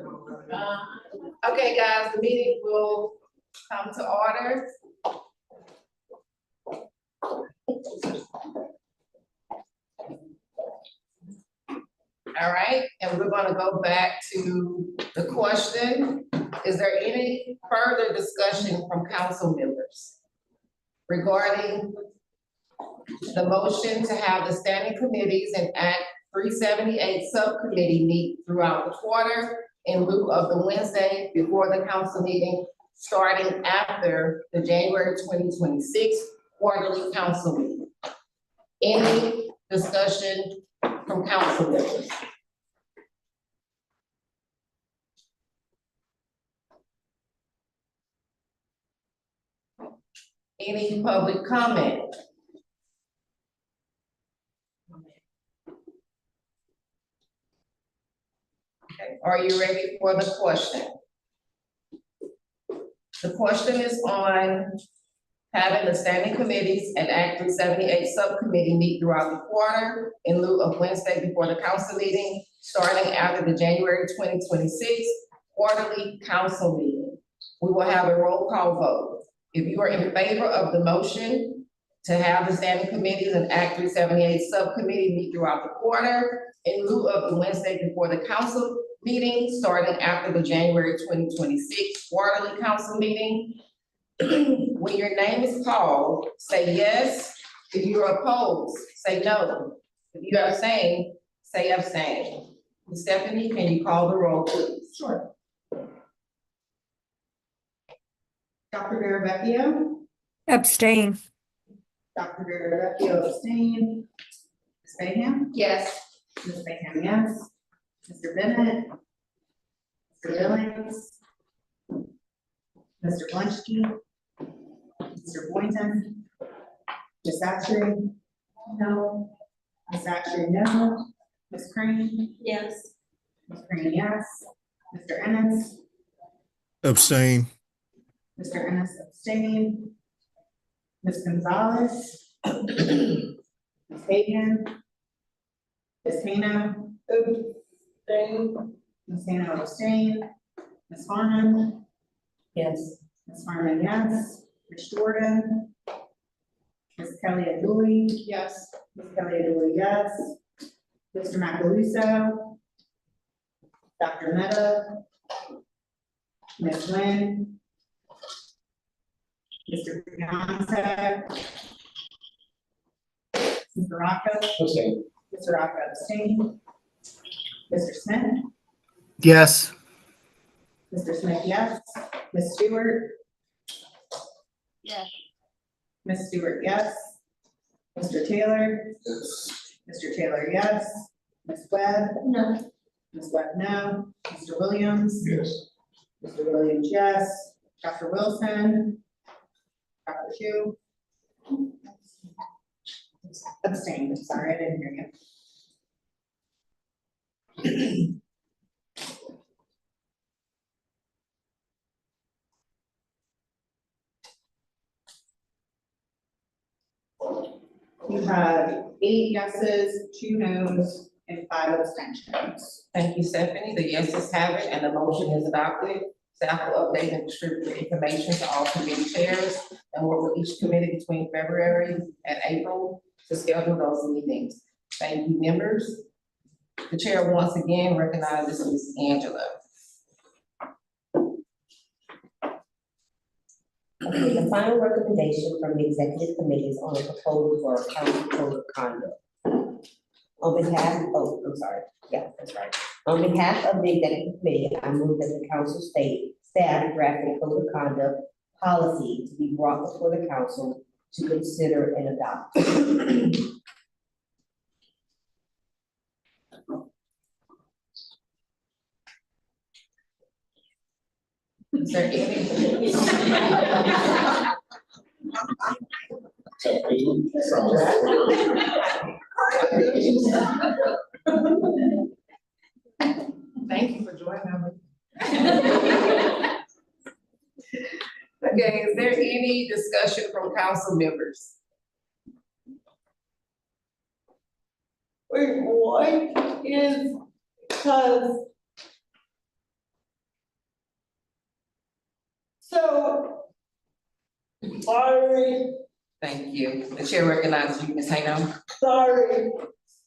on. Okay, guys, the meeting will come to order. All right, and we're gonna go back to the question. Is there any further discussion from council members regarding the motion to have the standing committees and Act 378 subcommittee meet throughout the quarter in lieu of the Wednesday before the council meeting, starting after the January 2026 quarterly council meeting? Any discussion from council members? Any public comment? Okay, are you ready for the question? The question is on having the standing committees and Act 378 subcommittee meet throughout the quarter in lieu of Wednesday before the council meeting, starting after the January 2026 quarterly council meeting. We will have a roll call vote. If you are in favor of the motion to have the standing committees and Act 378 subcommittee meet throughout the quarter in lieu of the Wednesday before the council meeting, starting after the January 2026 quarterly council meeting, when your name is called, say yes. If you're opposed, say no. If you are abstain, say abstain. Ms. Stephanie, can you call the roll, please? Sure. Dr. Vera Vecchio, Abstain. Dr. Vera Vecchio abstained. Ms. Bayham? Yes. Ms. Bayham, yes. Mr. Bennett? Mr. Billings? Mr. Blanchky? Mr. Boynton? Ms. Sastry? No. Ms. Sastry, no. Ms. Crane? Yes. Ms. Crane, yes. Mr. Ennis? Abstain. Mr. Ennis abstained. Ms. Gonzalez? Ms. Hagan? Ms. Hano? Ms. Hano abstained. Ms. Harmon? Yes. Ms. Harmon, yes. Ms. Jordan? Ms. Kelly Adooley? Yes. Ms. Kelly Adooley, yes. Mr. Macaluso? Dr. Meta? Ms. Lynn? Mr. Beyonce? Mr. Rocco? Abstain. Mr. Rocco abstained. Mr. Smith? Yes. Mr. Smith, yes. Ms. Stewart? Yes. Ms. Stewart, yes. Mr. Taylor? Yes. Mr. Taylor, yes. Ms. Webb? No. Ms. Webb, no. Mr. Williams? Yes. Mr. Williams, yes. Dr. Wilson? Dr. Shu? Abstained, sorry, I didn't hear you. You have 8 yeses, 2 nos, and 5 abstentions. Thank you, Stephanie. The yeses have it and the motion is adopted. Staff will update and distribute the information to all committee chairs and work with each committee between February and April to schedule those meetings. Thank you, members. The chair once again recognizes Ms. Angela. Okay, the final recommendation from the executive committee is on a proposal for a county code of conduct. On behalf, oh, I'm sorry, yeah, that's right. On behalf of the executive committee, I move that the council staff draft a code of conduct policy to be brought before the council to consider and adopt. Is there any? Thank you for joining me. Okay, is there any discussion from council members? Wait, what is, cause. So. Sorry, Thank you. The chair recognizes you, Ms. Hayno. sorry,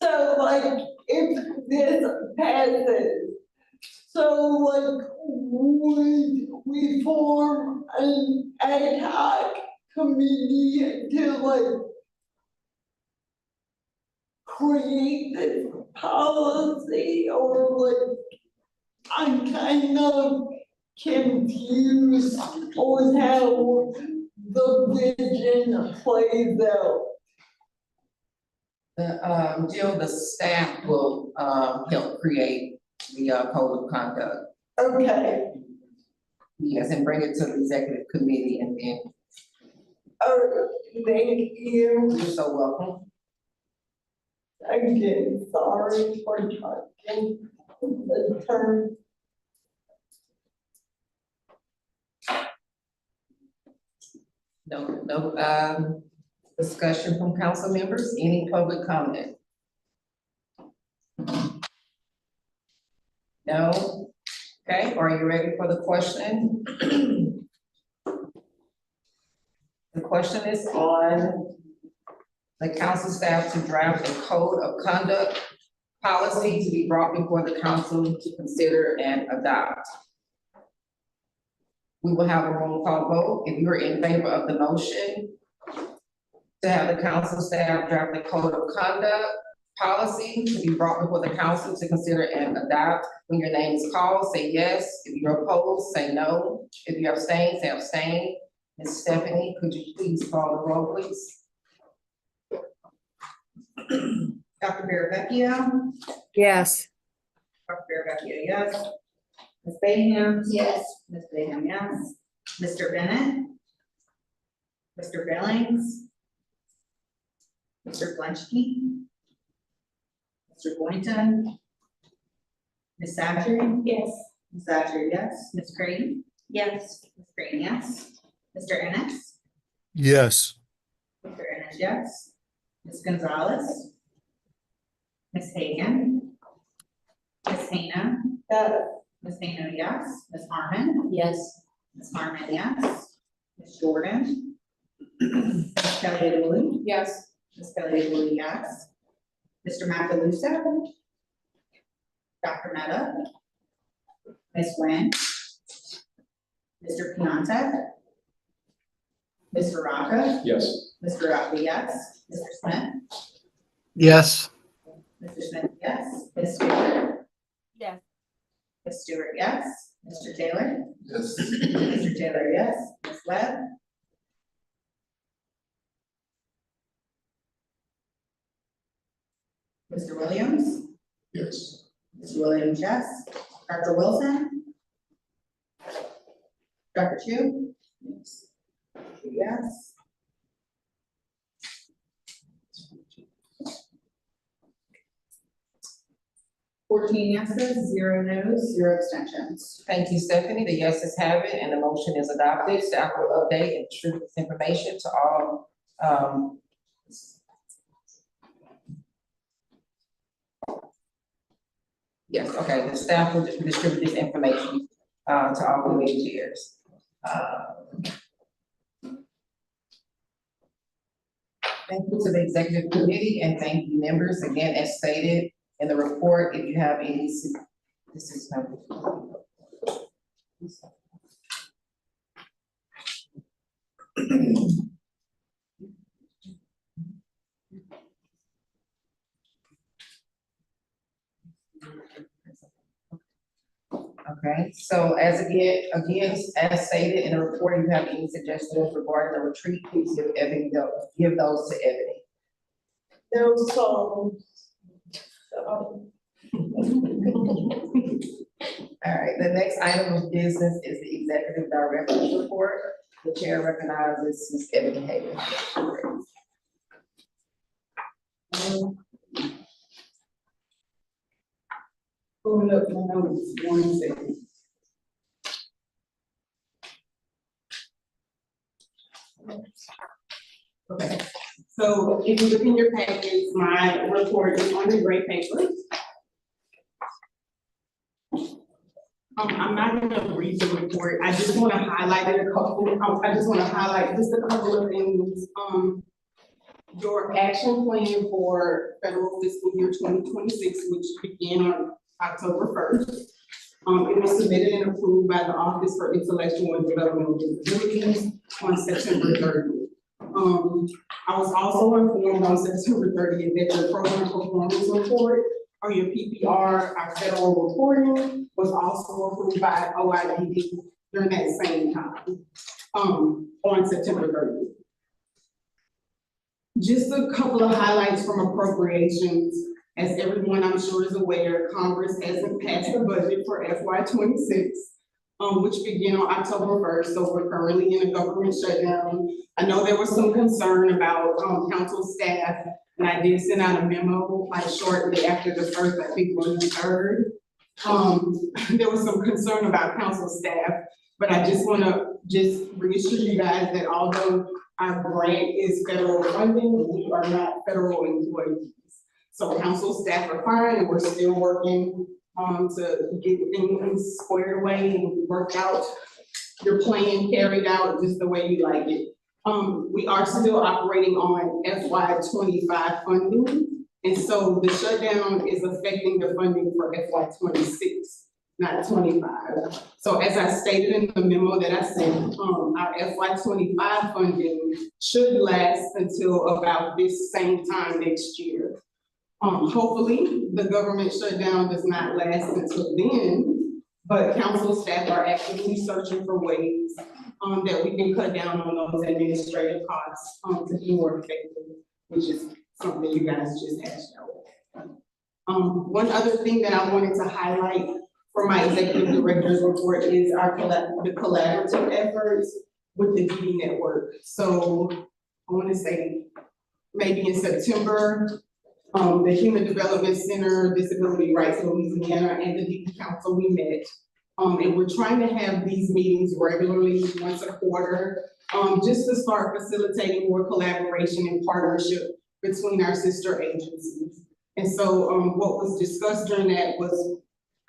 so like, if this passes. So like, would we form an ad hoc committee to like. Create this policy or like, I'm kind of confused on how the vision plays out. Jill, the staff will, help create the, code of conduct. Okay, Yes, and bring it to the executive committee and then thank you. you're so welcome. Again, sorry for talking the term. No, discussion from council members, any public comment? No? Okay, are you ready for the question? The question is on the council staff to draft a code of conduct policy to be brought before the council to consider and adopt. We will have a roll call vote. If you are in favor of the motion to have the council staff draft a code of conduct policy to be brought before the council to consider and adopt, when your name is called, say yes. If you're opposed, say no. If you abstain, say abstain. Ms. Stephanie, could you please call the roll, please? Dr. Baravecchio, Yes. Dr. Baravecchio, yes. Ms. Bayham, Yes. Ms. Bayham, yes. Mr. Bennett, Mr. Billings, Mr. Flinchke, Mr. Boynton, Ms. Satcher, Yes. Ms. Satcher, yes. Ms. Crane, Yes. Ms. Crane, yes. Mr. Ennis, Yes. Mr. Ennis, yes. Ms. Gonzalez, Ms. Hagan, Ms. Hayna, Ms. Hayno, yes. Ms. Harmon, Yes. Ms. Harmon, yes. Ms. Jordan, Ms. Kelly LaLue, Yes. Ms. Kelly LaLue, yes. Mr. Macaluso, Dr. Meta, Ms. Nguyen, Mr. Pianta, Mr. Rocca, Yes. Mr. Rocca, yes. Mr. Smith, Yes. Mr. Smith, yes. Ms. Stewart, Yes. Ms. Stewart, yes. Mr. Taylor, Yes. Mr. Taylor, yes. Ms. Webb, Mr. Williams, Yes. Mr. Williams, yes. Dr. Wilson, Dr. Chu, yes. Fourteen yeses, 0 no's, 0 abstentions. Thank you, Stephanie. The yeses have it and the motion is adopted. Staff will update and distribute this information to all, yes, okay, the staff will distribute this information, to all committee chairs. Thank you to the executive committee and thank you members, again, as stated in the report, if you have any, this is. Okay, so as as stated in the report, you have any suggestions regarding the retreat, please give those to Ebony. There's some. All right, the next item of business is the executive director's report. The chair recognizes Ms. Ebony Hagan. Pulling up my notes, 1 second. Okay, So if you look in your packets, my report is on the gray paper. I'm not gonna read the report, I just wanna highlight it a couple, I just wanna highlight just a couple of things. Your action plan for federal fiscal year 2026, which began on October 1st. It was submitted and approved by the Office for Intellectual and Developmental Disabilities on September 30th. I was also informed on September 30th that the program performance report, or your PPR, our federal reporting, was also approved by OIDD during that same time, on September 30th. Just a couple of highlights from appropriations. As everyone I'm sure is aware, Congress hasn't passed the budget for FY 26, which began on October 1st, so we're currently in a government shutdown. I know there was some concern about council staff, and I did send out a memo like shortly after the first, I think on the 3rd. There was some concern about council staff, but I just wanna reassure you guys that although our grant is federal funding, we are not federal employees. So council staff are fine, and we're still working to get things squared away and worked out, your plan carried out just the way you like it. We are still operating on FY 25 funding, and so the shutdown is affecting the funding for FY 26, not 25. So as I stated in the memo that I sent, our FY 25 funding should last until about this same time next year. Hopefully, the government shutdown does not last until then, but council staff are actively searching for ways that we can cut down on those administrative costs to be more effective, which is something you guys just asked about. One other thing that I wanted to highlight for my executive director's report is the collaborative efforts with the DD network. So I want to say maybe in September, the Human Development Center, Disability Rights Louisiana, and the DD Council, we met. And we're trying to have these meetings regularly, once a quarter, just to start facilitating more collaboration and partnership between our sister agencies. And so what was discussed during that was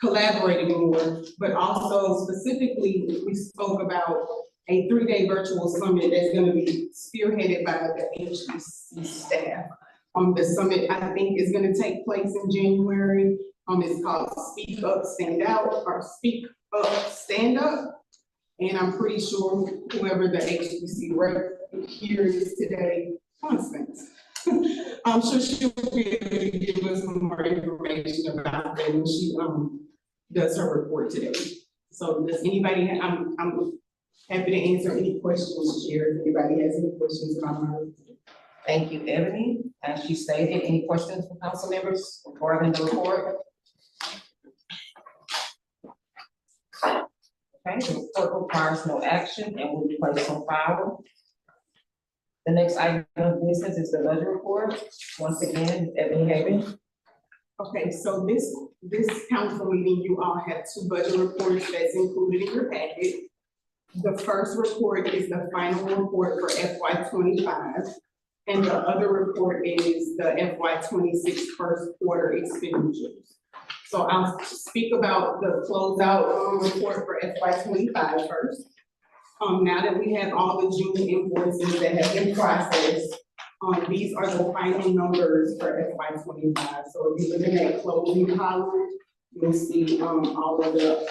collaborating more, but also specifically, we spoke about a 3-day virtual summit that's gonna be spearheaded by the HBC staff. The summit, I think, is gonna take place in January. It's called Speak Up, Stand Out, or Speak Up, Stand Up. And I'm pretty sure whoever the HBC rep here is today, Constance, I'm sure she'll be able to give us some more information about that when she does her report today. So does anybody, I'm happy to answer any questions, Chair, if anybody has any questions about my report. Thank you, Ebony. As she stated, any questions from council members regarding the report? Okay, the report requires no action and will be placed on file. The next item of business is the budget report. Once again, Ebony Haven. Okay, so this council meeting, you all have 2 budget reports that's included in your packet. The first report is the final report for FY 25. And the other report is the FY 26 first quarter expenditures. So I'll speak about the closeout report for FY 25 first. Now that we have all the June invoices that have been processed, these are the final numbers for FY 25. So if you look in that closing column, you'll see all of the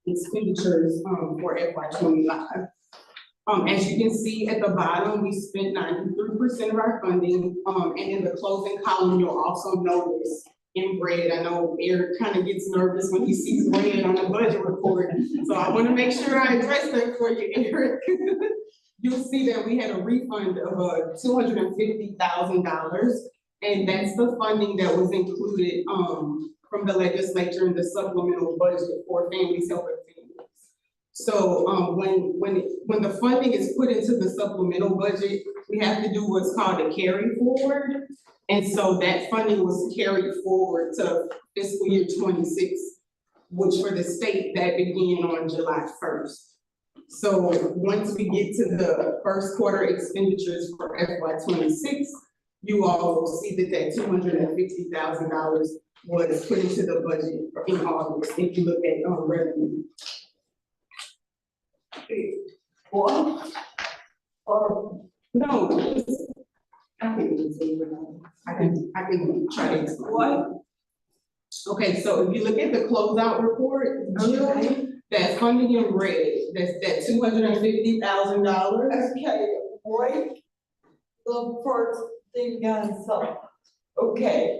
expenditures for FY 25. As you can see at the bottom, we spent 93% of our funding, and in the closing column, you'll also notice in red, I know Eric kind of gets nervous when he sees red on the budget report, so I want to make sure I address that for you, Eric. You'll see that we had a refund of $250,000, and that's the funding that was included from the legislature in the supplemental budget for families helping families. So when the funding is put into the supplemental budget, we have to do what's called a carry forward. And so that funding was carried forward to fiscal year 26, which for the state that began on July 1st. So once we get to the first quarter expenditures for FY '26, you all will see that $250,000 was put into the budget in August, if you look at, revenue. What? Or No, I can try to explain. what? Okay, so if you look at the closeout report, that funding in red, that's that $250,000. Okay, wait. The first thing I saw. Okay.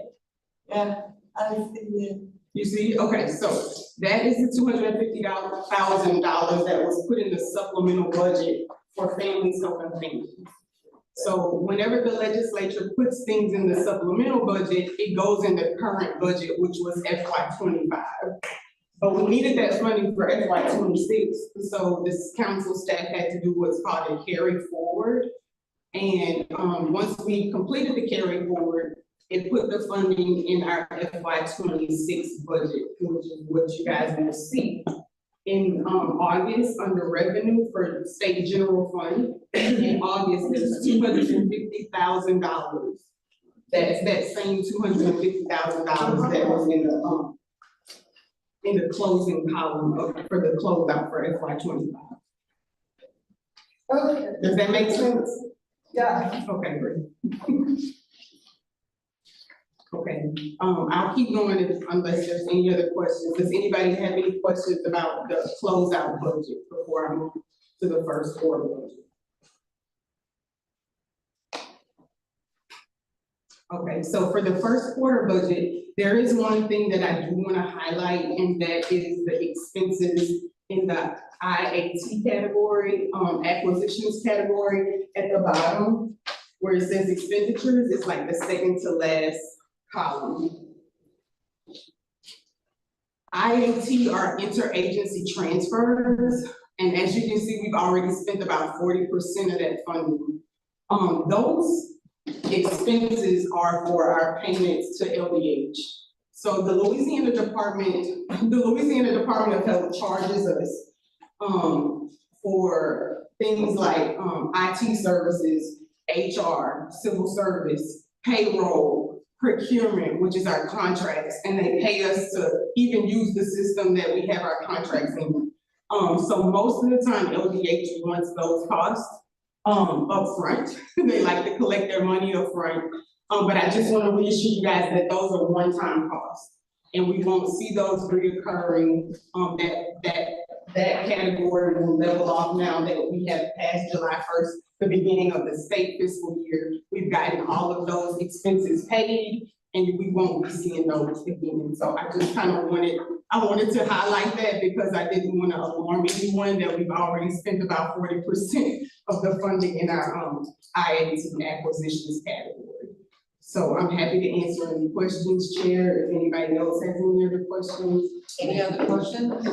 Yeah, I see it. You see, okay, so that is the $250,000 that was put in the supplemental budget for families helping families. So whenever the legislature puts things in the supplemental budget, it goes in the current budget, which was FY '25. But we needed that funding for FY '26, so this council staff had to do what's called a carry forward. And, once we completed the carry forward, it put the funding in our FY '26 budget, which is what you guys will see. In, August, under revenue for state general fund, in August, there's $250,000. That's that same $250,000 that was in the closing column for the closeout for FY '25. Okay, Does that make sense? yeah. Okay, great. Okay, I'll keep going unless there's any other questions. Does anybody have any questions about the closeout budget before I move to the first quarter budget? Okay, so for the first quarter budget, there is one thing that I do want to highlight, and that is the expenses in the IAT category, acquisitions category at the bottom, where it says expenditures, it's like the second to last column. IAT are interagency transfers, and as you can see, we've already spent about 40% of that funding. Those expenses are for our payments to LDH. So the Louisiana Department of Health charges us for things like IT services, HR, civil service, payroll, procurement, which is our contracts, and they pay us to even use the system that we have our contracts in. So most of the time LDH wants those costs upfront. They like to collect their money upfront. But I just want to reassure you guys that those are one-time costs, and we won't see those reoccurring. That category will level off now that we have passed July 1st, the beginning of the state fiscal year. We've gotten all of those expenses paid, and we won't be seeing those again. So I just kind of wanted to highlight that, because I didn't want to alarm anyone that we've already spent about 40% of the funding in our IAT acquisitions category. So I'm happy to answer any questions, Chair, if anybody else has any other questions. Any other questions?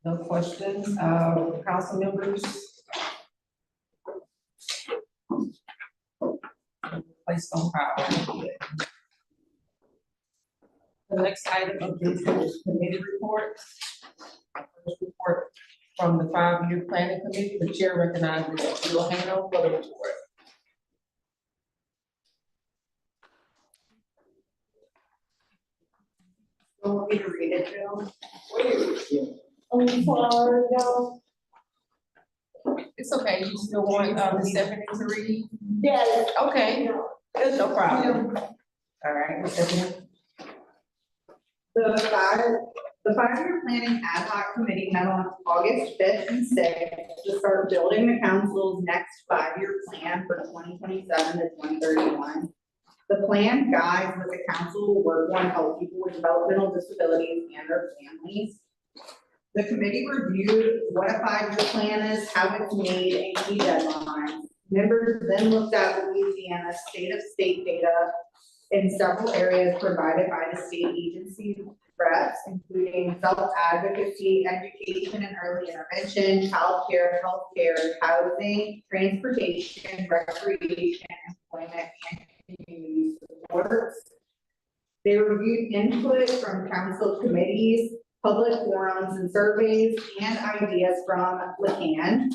No questions, council members? Placed on file. The next item of business is committee reports. First report from the 5-year planning committee. The chair recognizes Bill Hano for the report. Want me to read it, Jill? I'm sorry, no. It's okay, you still want Ms. Stephanie to read? Yes. Okay, It's no problem. All right, Ms. Stephanie. The five-year planning ad hoc committee met on August 5th and 6th to start building the council's next 5-year plan for 2027 to 2031. The plan guides what the council will work on to help people with developmental disabilities and their families. The committee reviewed what a 5-year plan is, how it's made, and key deadlines. Members then looked at Louisiana's state data in several areas provided by the state agency reps, including self-advocacy, education and early intervention, childcare, healthcare, housing, transportation, recreation, employment, and community supports. They reviewed input from council committees, public forums and surveys, and ideas from LaCan.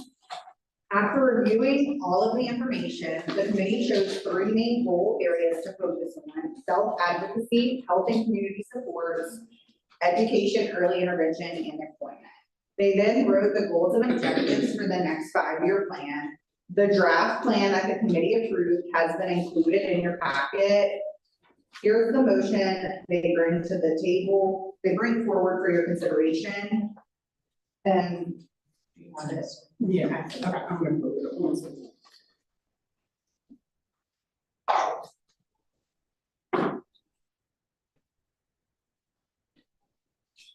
After reviewing all of the information, the committee chose 3 main goal areas to focus on: self-advocacy, health and community supports, education, early intervention, and employment. They then wrote the goals and objectives for the next 5-year plan. The draft plan that the committee approved has been included in your packet. Here's the motion they bring to the table, they bring forward for your consideration. And you want this? Yeah, okay, I'm gonna put it on.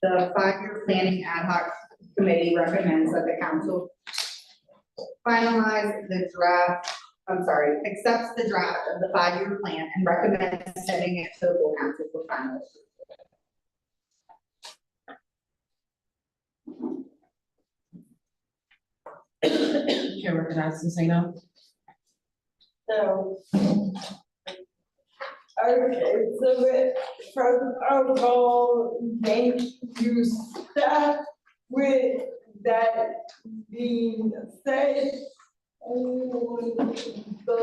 The 5-year planning ad hoc committee recommends that the council finalize the draft, accepts the draft of the 5-year plan and recommends sending it to the full council for final. Chair recognizes Ms. Zeno. So. Okay, so from our goal, thank you, staff, with that being said, on the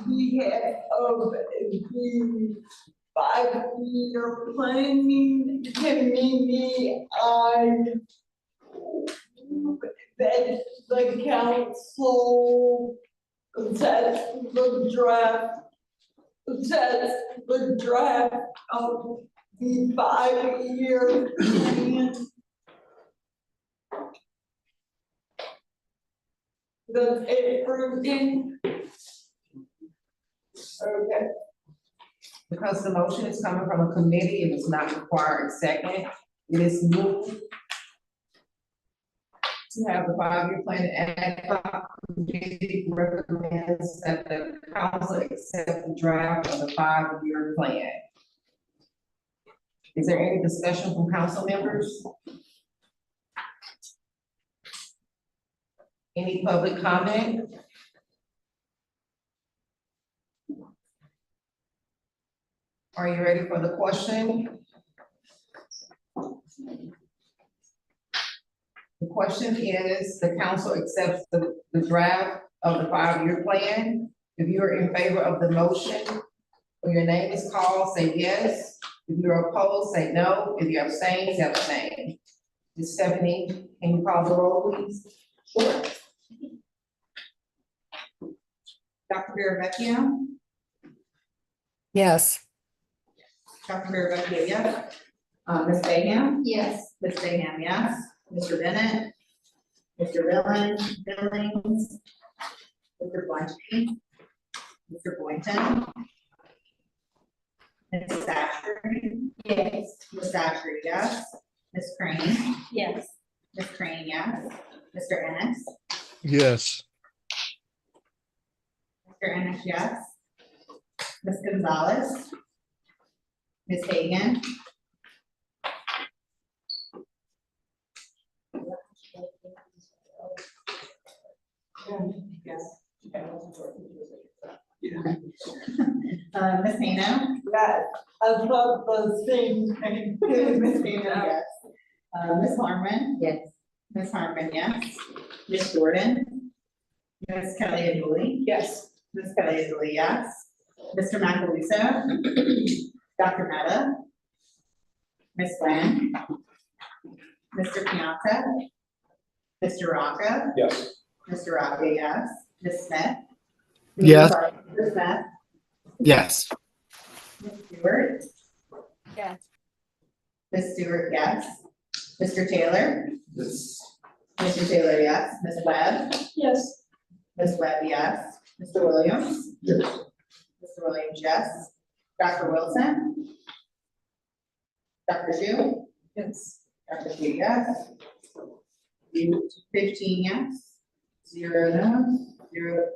behalf of the 5-year planning committee, I that the council sets the draft of the 5-year plan. Does it approve in? Okay. Because the motion is coming from a committee, it does not require a second. It is moved to have the 5-year plan ad hoc committee recommends that the council accept the draft of the 5-year plan. Is there any discussion from council members? Any public comment? Are you ready for the question? The question is, the council accepts the draft of the 5-year plan. If you are in favor of the motion, when your name is called, say yes. If you're opposed, say no. If you abstain, say abstain. Ms. Stephanie, can you call the roll, please? Sure. Dr. Maravecchia? Yes. Dr. Maravecchia, yes. Ms. Bayham? Yes. Ms. Bayham, yes. Mr. Bennett? Mr. Billings? Mr. Blanchard? Mr. Boynton? Ms. Sashry? Yes. Ms. Sashry, yes. Ms. Crane? Yes. Ms. Crane, yes. Mr. Ennis? Yes. Mr. Ennis, yes. Ms. Gonzalez? Ms. Hagan? Yes. Ms. Hano? That, I thought the same thing. Ms. Hano, yes. Ms. Harmon? Yes. Ms. Harmon, yes. Ms. Jordan? Ms. Kelly Dooley? Yes. Ms. Kelly Dooley, yes. Mr. Macaluso? Dr. Meta? Ms. Glenn? Mr. Pianta? Mr. Rocca? Yes. Mr. Rocca, yes. Ms. Smith? Yes. Sorry, Ms. Smith? Yes. Ms. Stewart? Yes. Ms. Stewart, yes. Mr. Taylor? Yes. Mr. Taylor, yes. Ms. Webb? Yes. Ms. Webb, yes. Mr. Williams? Yes. Mr. Williams, yes. Dr. Wilson? Dr. Shu? Yes. Dr. Shu, yes. 15 yes, 0 no, 0.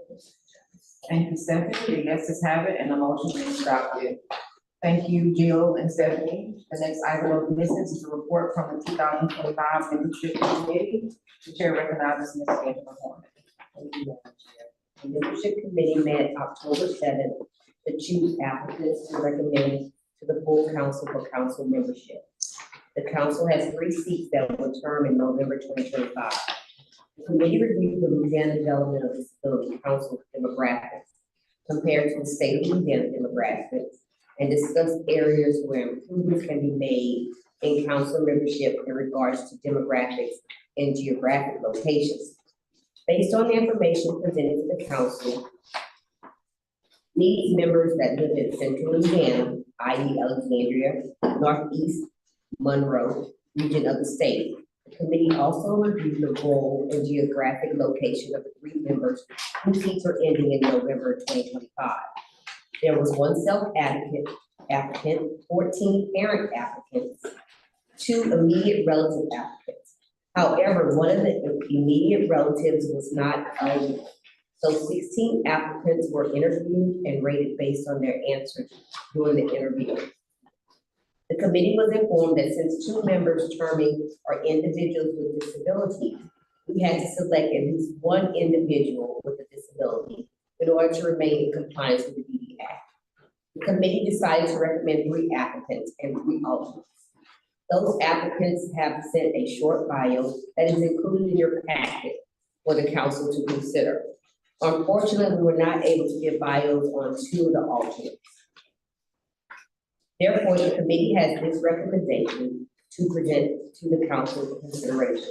Thank you, Stephanie. The yeses have it and the motion is adopted. Thank you, Jill and Stephanie. The next item of business is a report from the 2025 Membership Committee. The chair recognizes Ms. Angela Horn. Thank you, Madam Chair. The membership committee met October 7th to choose applicants to recommend to the full council for council membership. The council has 3 seats that will term in November 2025. The committee reviewed the Louisiana Development of Disability Council demographics compared to the state of Louisiana demographics and discussed areas where improvements can be made in council membership in regards to demographics and geographic locations. Based on the information presented to the council, these members that live in central Louisiana, i.e. Alexandria, Northeast, Monroe region of the state. The committee also reviewed the role and geographic location of the 3 members whose seats are ending in November 2025. There was 1 self-applicant, 14 parent applicants, 2 immediate relative applicants. However, one of the immediate relatives was not eligible. So 16 applicants were interviewed and rated based on their answers during the interview. The committee was informed that since 2 members terming are individuals with disabilities, we had to select at least 1 individual with a disability in order to remain in compliance with the DD Act. The committee decided to recommend 3 applicants and 3 alternates. Those applicants have sent a short bio that is included in your packet for the council to consider. Unfortunately, we were not able to give bios on 2 of the alternates. Therefore, the committee has this recommendation to present to the council for consideration.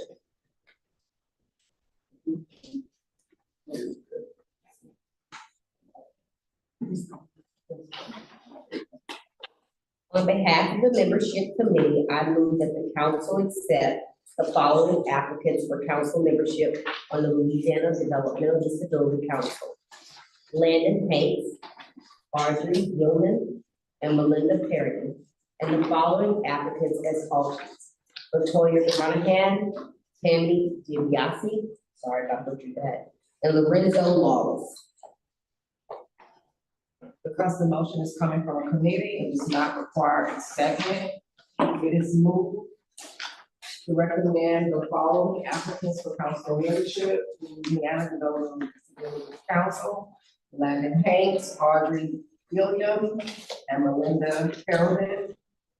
On behalf of the membership committee, I move that the council accept the following applicants for council membership on the Louisiana Developmental Disability Council: Landon Hanks, Audrey Gilman, and Melinda Perry, and the following applicants as alternates: Latoya Carnahan, Tammy DiBiase, sorry if I butchered that, and Lorenzo Lawless. Because the motion is coming from a committee, it does not require a second. It is moved to recommend the following applicants for council membership to the Louisiana Development Disability Council: Landon Hanks, Audrey Gilliam, and Melinda Perelman,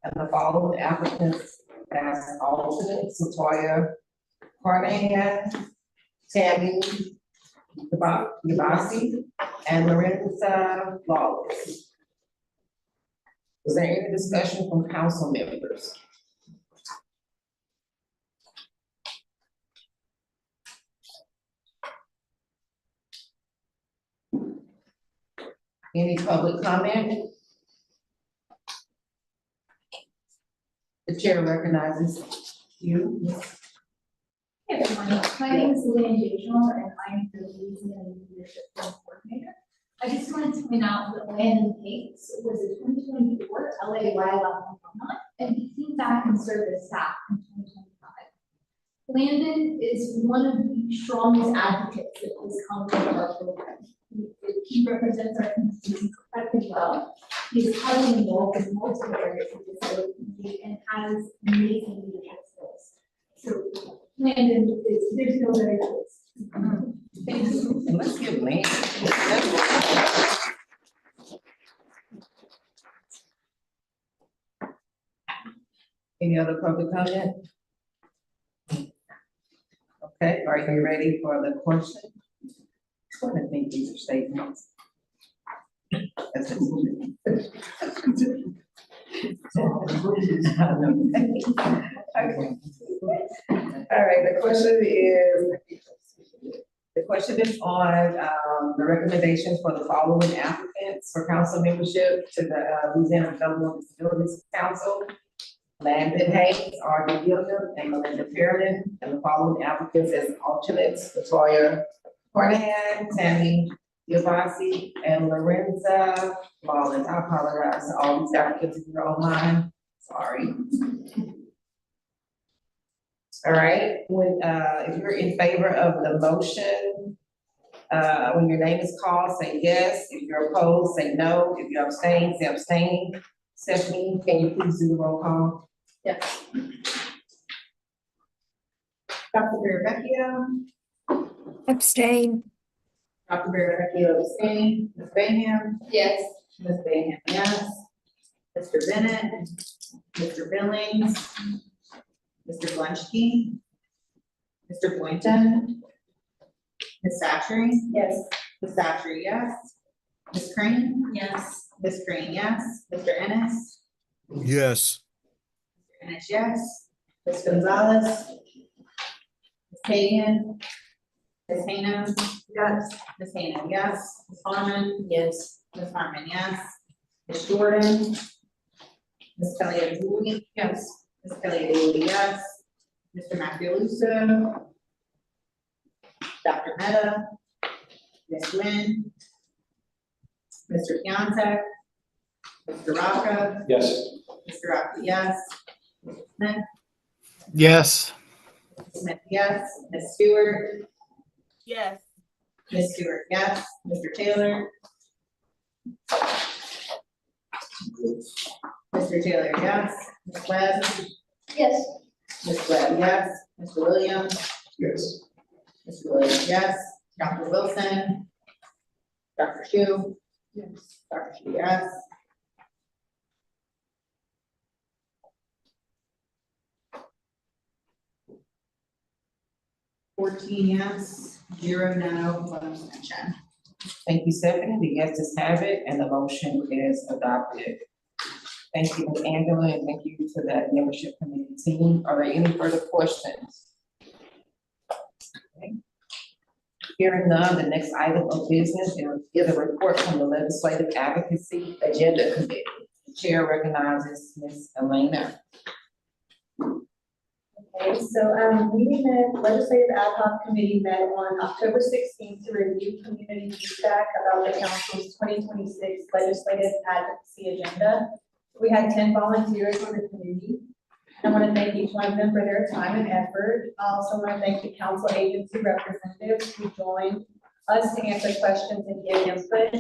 and the following applicants as alternates: Latoya Carnahan, Tammy DiBiase, and Lorenza Lawless. Is there any discussion from council members? Any public comment? The chair recognizes you. Hey everyone, my name is Lynn Digital and I'm the Louisiana Leadership Forum Coordinator. I just wanted to point out that Landon Hanks was a 2024 LA Wildlife alumni and he came back and served as staff in 2025. Landon is one of the strongest advocates that has come from our program. He represents our community incredibly well. He is highly involved in multiple areas of disability and has amazing leadership skills. So Landon is, there's no better choice. Thank you. Let's give Landon. Any other public comment? Okay, are you ready for the question? I think these are statements. That's it. Okay. All right, the question is on the recommendations for the following applicants for council membership to the Louisiana Developmental Disabilities Council: Landon Hanks, Audrey Gilliam, and Melinda Perelman, and the following applicants as alternates: Latoya Carnahan, Tammy DiBiase, and Lorenza Lawless. I apologize to all these applicants if you're online. Sorry. All right, when if you're in favor of the motion, when your name is called, say yes. If you're opposed, say no. If you abstain, say abstain. Stephanie, can you please do the roll call? Yes. Dr. Barravecchio? Abstain. Dr. Barravecchio abstain. Ms. Bayham? Yes. Ms. Bayham, yes. Mr. Bennett, Mr. Billings, Mr. Flansky, Mr. Boynton, Ms. Sashri, Yes. Ms. Sashri, yes. Ms. Crane, Yes. Ms. Crane, yes. Mr. Ennis, Yes. Mr. Ennis, yes. Ms. Gonzalez, Ms. Hagan, Ms. Haynes, yes. Ms. Haynes, yes. Ms. Harmon, Yes. Ms. Harmon, yes. Ms. Jordan, Ms. Kelly Azul, yes. Ms. Kelly Azul, yes. Mr. Macaluso, Dr. Meta, Ms. Nguyen, Mr. Piantek, Mr. Rocca, Yes. Mr. Rocca, yes. Mr. Smith, Yes. Smith, yes. Ms. Stewart, Yes. Ms. Stewart, yes. Mr. Taylor, Mr. Taylor, yes. Ms. Webb, Yes. Ms. Webb, yes. Mr. Williams, Yes. Mr. Williams, yes. Dr. Wilson, Dr. Shu, Yes. Dr. Shu, yes. Fourteen yes, 0 no, 1 abstention. Thank you, Stephanie. The yeses have it, and the motion is adopted. Thank you, Ms. Angela, and thank you to that membership committee team. Are there any further questions? Okay. Hearing none, the next item of business is a report from the Legislative Advocacy Agenda Committee. The chair recognizes Ms. Elena. Okay, so, we met, Legislative Ad Hoc Committee met on October 16th to review community feedback about the council's 2026 legislative advocacy agenda. We had 10 volunteers on the committee. I want to thank each one of them for their time and effort. I also want to thank the council agency representatives who joined us to answer questions and give input,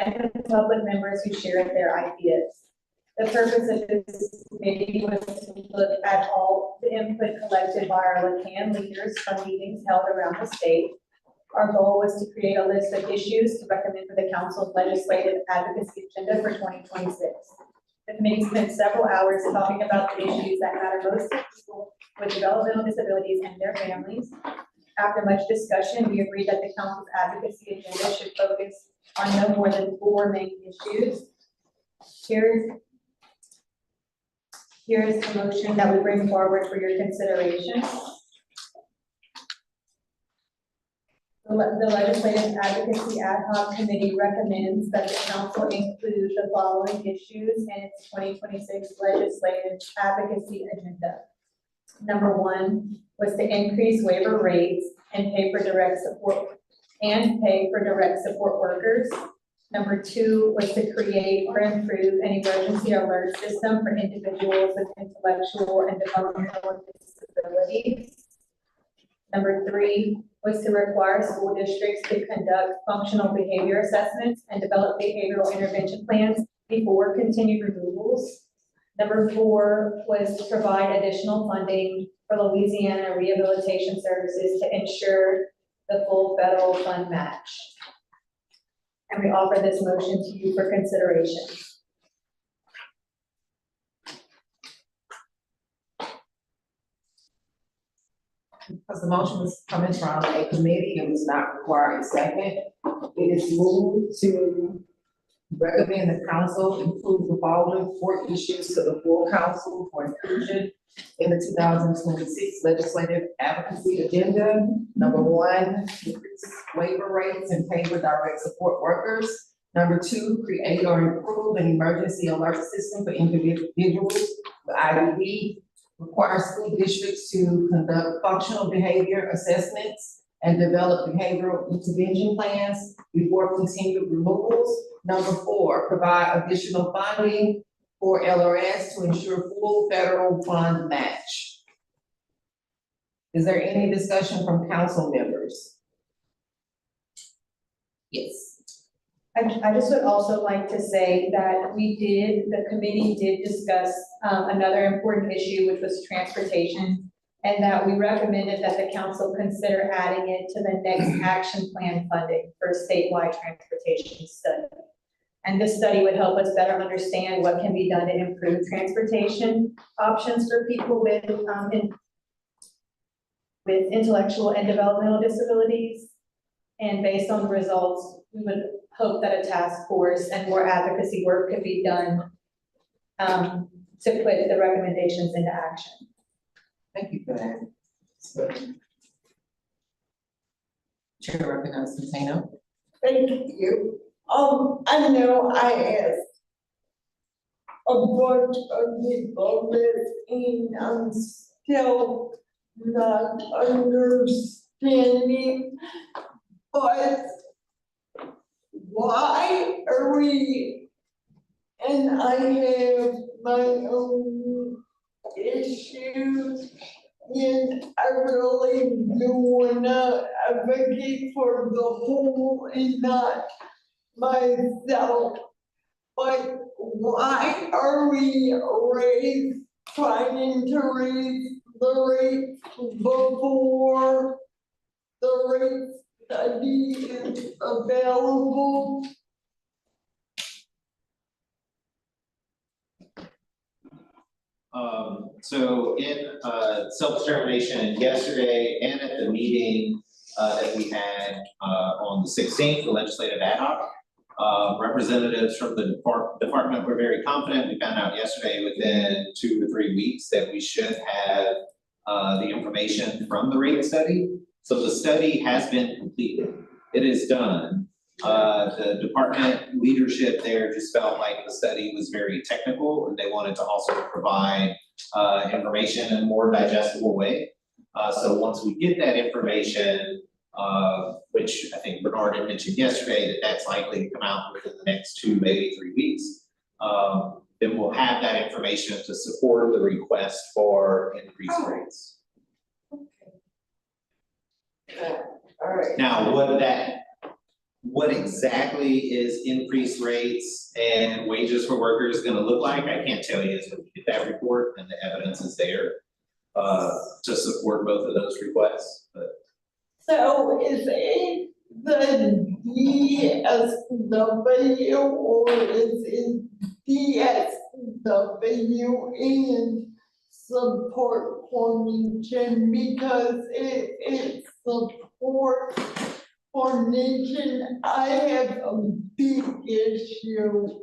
and the public members who shared their ideas. The purpose of this committee was to look at all the input collected by our LACAN leaders from meetings held around the state. Our goal was to create a list of issues to recommend for the council's legislative advocacy agenda for 2026. The committee spent several hours talking about the issues that matter most to people with developmental disabilities and their families. After much discussion, we agreed that the council's advocacy agenda should focus on no more than 4 main issues. Here's the motion that we bring forward for your consideration. The Legislative Advocacy Ad Hoc Committee recommends that the council include the following issues in its 2026 legislative advocacy agenda. Number 1 was to increase waiver rates and pay for direct support workers. Number 2 was to create or improve an emergency alert system for individuals with intellectual and developmental disabilities. Number 3 was to require school districts to conduct functional behavior assessments and develop behavioral intervention plans before continued removals. Number 4 was to provide additional funding for Louisiana Rehabilitation Services to ensure the full federal fund match. And we offer this motion to you for consideration. Because the motion was coming from a committee, it was not required a second. It is moved to recommend the council include the following 4 issues to the full council for inclusion in the 2026 legislative advocacy agenda. Number 1, increase waiver rates and pay for direct support workers. Number 2, create or improve an emergency alert system for individuals with IDD. Require school districts to conduct functional behavior assessments and develop behavioral intervention plans before continued removals. Number 4, provide additional funding for LRS to ensure full federal fund match. Is there any discussion from council members? Yes. I just would also like to say that the committee did discuss another important issue, which was transportation, and that we recommended that the council consider adding it to the next action plan funding for a statewide transportation study. And this study would help us better understand what can be done to improve transportation options for people with intellectual and developmental disabilities. And based on the results, we would hope that a task force and more advocacy work could be done to put the recommendations into action. Thank you for that. Chair recognizes Ms. Zeno. Thank you. I know I asked a bunch of people this and I'm still not understanding, but why are we, and I have my own issues, and I really do wanna advocate for the whole and not myself. But why are we trying to raise the rates before the rate study is available? So in self-determination yesterday and at the meeting that we had on the 16th, the legislative ad hoc, representatives from the department were very confident. We found out yesterday within 2 to 3 weeks that we should have the information from the rate study. So the study has been completed. It is done. The department leadership there just felt like the study was very technical and they wanted to also provide information in a more digestible way. So once we get that information, which I think Bernard had mentioned yesterday, that's likely to come out within the next 2, maybe 3 weeks, then we'll have that information to support the request for increased rates. All right. Now, what exactly is increased rates and wages for workers gonna look like? I can't tell you until we get that report and the evidence is there to support both of those requests, but. So is it the DSW or is it DSW and support formation? Because if it's support formation, I have a big issue.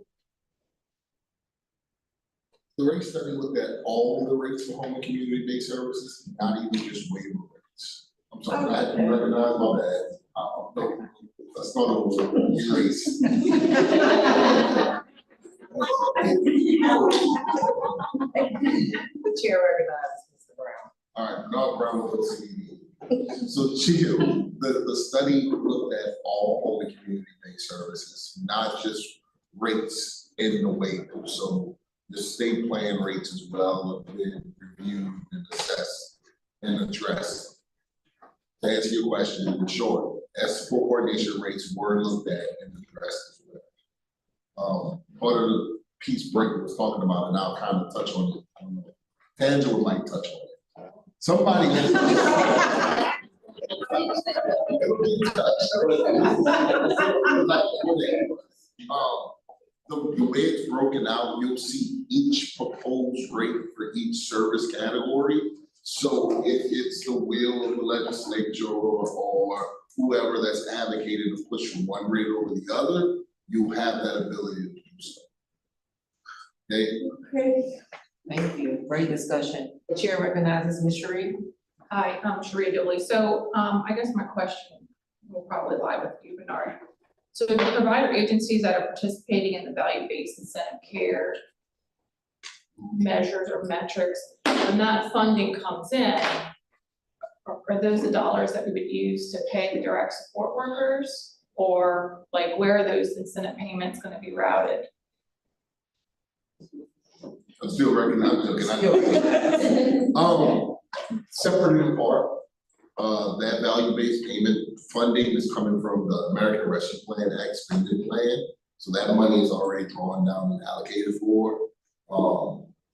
The rate study looked at all the rates for home and community-based services, not even just waiver rates. I'm sorry, I didn't recognize my bad. Let's go to race. The chair recognizes Mr. Brown. All right, Bernard Brown with the CDD. So Chill, the study looked at all home and community-based services, not just rates in the waiver. So the state plan rates as well have been reviewed and assessed and addressed. To answer your question, in short, S4 coordination rates were looked at and addressed as well. Part of the piece Brent was talking about, and I'll kind of touch on it. I don't know. Tangela might touch on it. Somebody. The way it's broken out, you'll see each proposed rate for each service category. So if it's the will of the legislature or whoever that's advocated to push one rate over the other, you have that ability to do so. Okay. Thank you. Great discussion. The chair recognizes Ms. Sheree. Hi, I'm Sheree Dooley. So I guess my question will probably lie with you, Bernard. So the provider agencies that are participating in the value-based incentive care measures or metrics, when that funding comes in, are those the dollars that we would use to pay the direct support workers? Or like where are those incentive payments going to be routed? I'm still recognizing, separate and apart, that value-based payment funding is coming from the American Rescue Plan expanded plan. So that money is already drawn down and allocated for.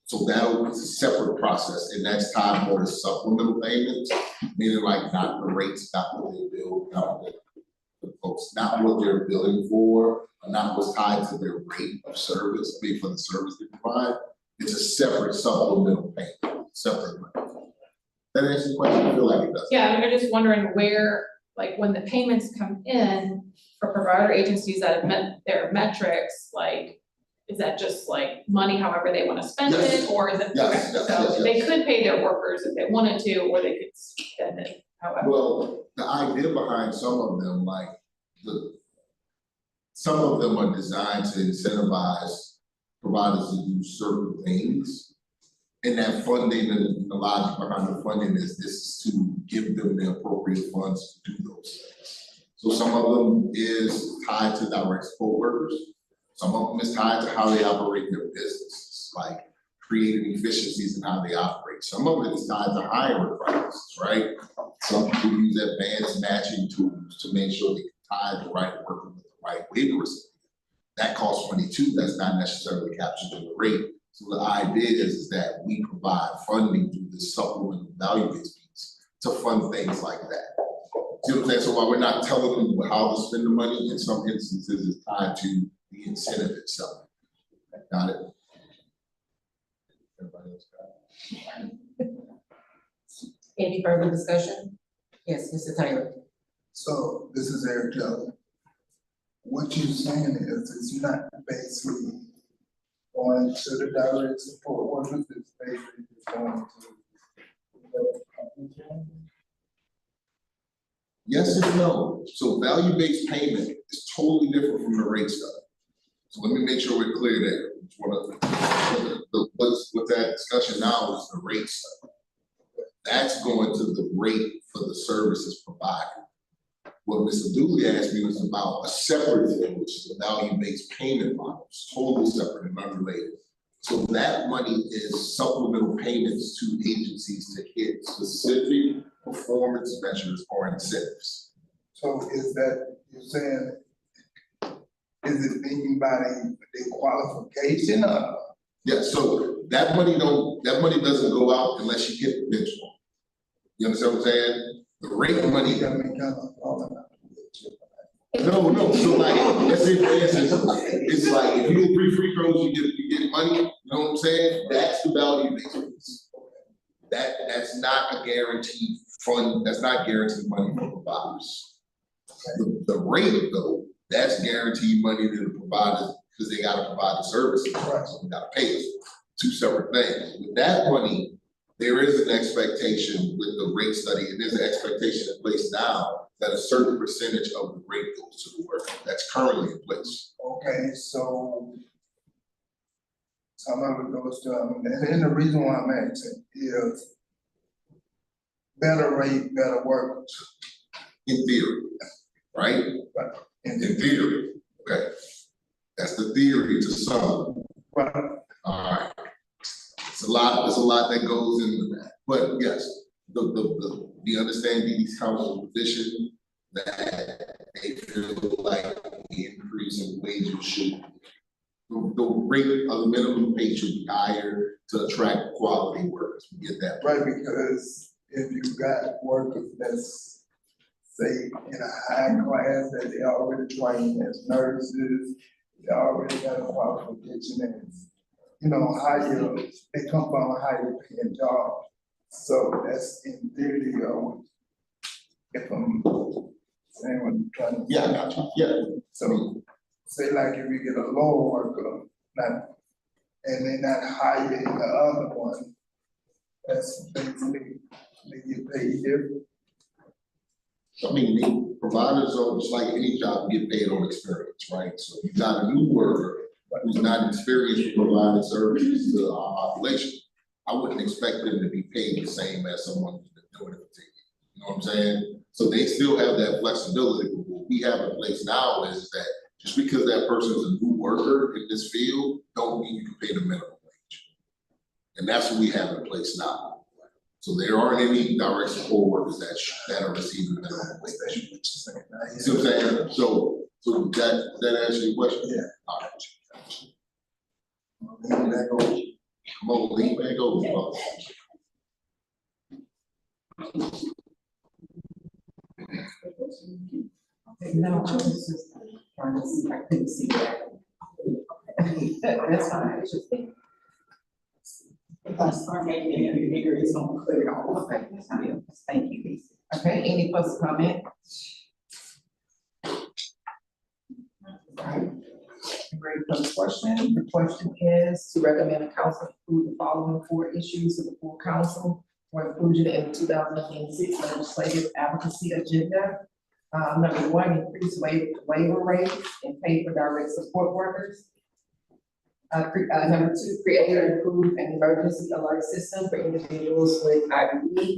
So that'll be a separate process, and that's tied more to supplemental payments, meaning like not the rates, not what they bill, not the the folks, not what they're billing for, or not what's tied to their rate of service, pay for the service they provide. It's a separate supplemental payment, separate money. That answers the question, I feel like it does. Yeah, I'm just wondering where, like, when the payments come in for provider agencies that have met their metrics, like, is that just like money however they wanna spend Yes. it, or is it? Yes, okay, yes, so yes, they yes. could pay their workers if they wanted to, or they could spend it however. Well, the idea behind some of them, like, some of them are designed to incentivize providers to do certain things. And that funding, and the logic behind the funding is this is to give them the appropriate funds to do those things. So some of them is tied to direct support workers. Some of them is tied to how they operate their businesses, like creating efficiencies in how they operate. Some of it is tied to hiring practices, right? Some people use advanced matching tools to make sure they can tie the right worker with the right waiver recipient. That costs money too, that's not necessarily captured in the rate. So the idea is that we provide funding through this supplemental value-based piece to fund things like that. See what I'm saying? So while we're not telling them how to spend the money, in some instances it's tied to the incentive itself. Got it? Everybody else got it? Any further discussion? Yes, Mr. Taylor. So this is Eric Taylor. What you're saying is it's not basically going to the direct support workers, it's basically just going to. Yes and no. So value-based payment is totally different from the rate stuff. So let me make sure we're clear there. What that discussion now is the rate stuff. That's going to the rate for the services provided. What Mr. Dooley asked me was about a separate thing, which is the value-based payment model. It's totally separate and unrelated. So that money is supplemental payments to agencies to hit specific performance measures or incentives. So is that, you're saying, is it being by the qualification or? Yeah, so that money doesn't go out unless you hit the benchmark. You understand what I'm saying? The rate money. No, so like, let's say for instance, it's like if you do 3 free throws, you get money, you know what I'm saying? That's the value-based piece. That's not a guaranteed fund, that's not guaranteed money for providers. The rate though, that's guaranteed money to the providers because they gotta provide the services, right? So they gotta pay us. 2 separate things. With that money, there is an expectation with the rate study, and there's an expectation in place now that a certain percentage of the rate goes to the worker. That's currently in place. Okay, so some of it goes to, and the reason why I'm asking is better rate, better workers. In theory, right? Right. In theory, okay. That's the theory to some. Right. All right. It's a lot that goes into that. But yes, we understand DD's council's position that they feel like the increase in wages should, the rate of the minimum pay should be higher to attract quality workers. We get that. Right, because if you've got workers that's, say, in a high class that they already trained as nurses, they already got a qualification as, higher, they come from a higher paying job. So that's in theory, if I'm saying what I'm trying to say. Yeah, I got you. Yeah. So say like if you get a lower worker, and they're not higher in the other one, that's basically, they get paid different. I mean, the providers are just like any job, get paid on experience, right? So you got a new worker who's not experienced with providing services to our population. I wouldn't expect them to be paid the same as someone who's been doing it for 10 years. You know what I'm saying? So they still have that flexibility. But what we have in place now is that just because that person is a new worker in this field, don't mean you can pay the minimum wage. And that's what we have in place now. So there aren't any direct support workers that are receiving minimum wage. See what I'm saying? So that answers your question? Yeah. All right. Lean back over. Come on, lean back over, folks. No, I was just trying to see, I couldn't see that. That's fine, it's just. If I start making it any bigger, it's gonna clear it all. Okay, thank you. Okay, any further comment? Alright. Great first question. The question is to recommend the council approve the following 4 issues of the full council for inclusion in the 2026 legislative advocacy agenda. Number 1, increase waiver rates and pay for direct support workers. Number 2, create and improve an emergency alert system for individuals with IBE.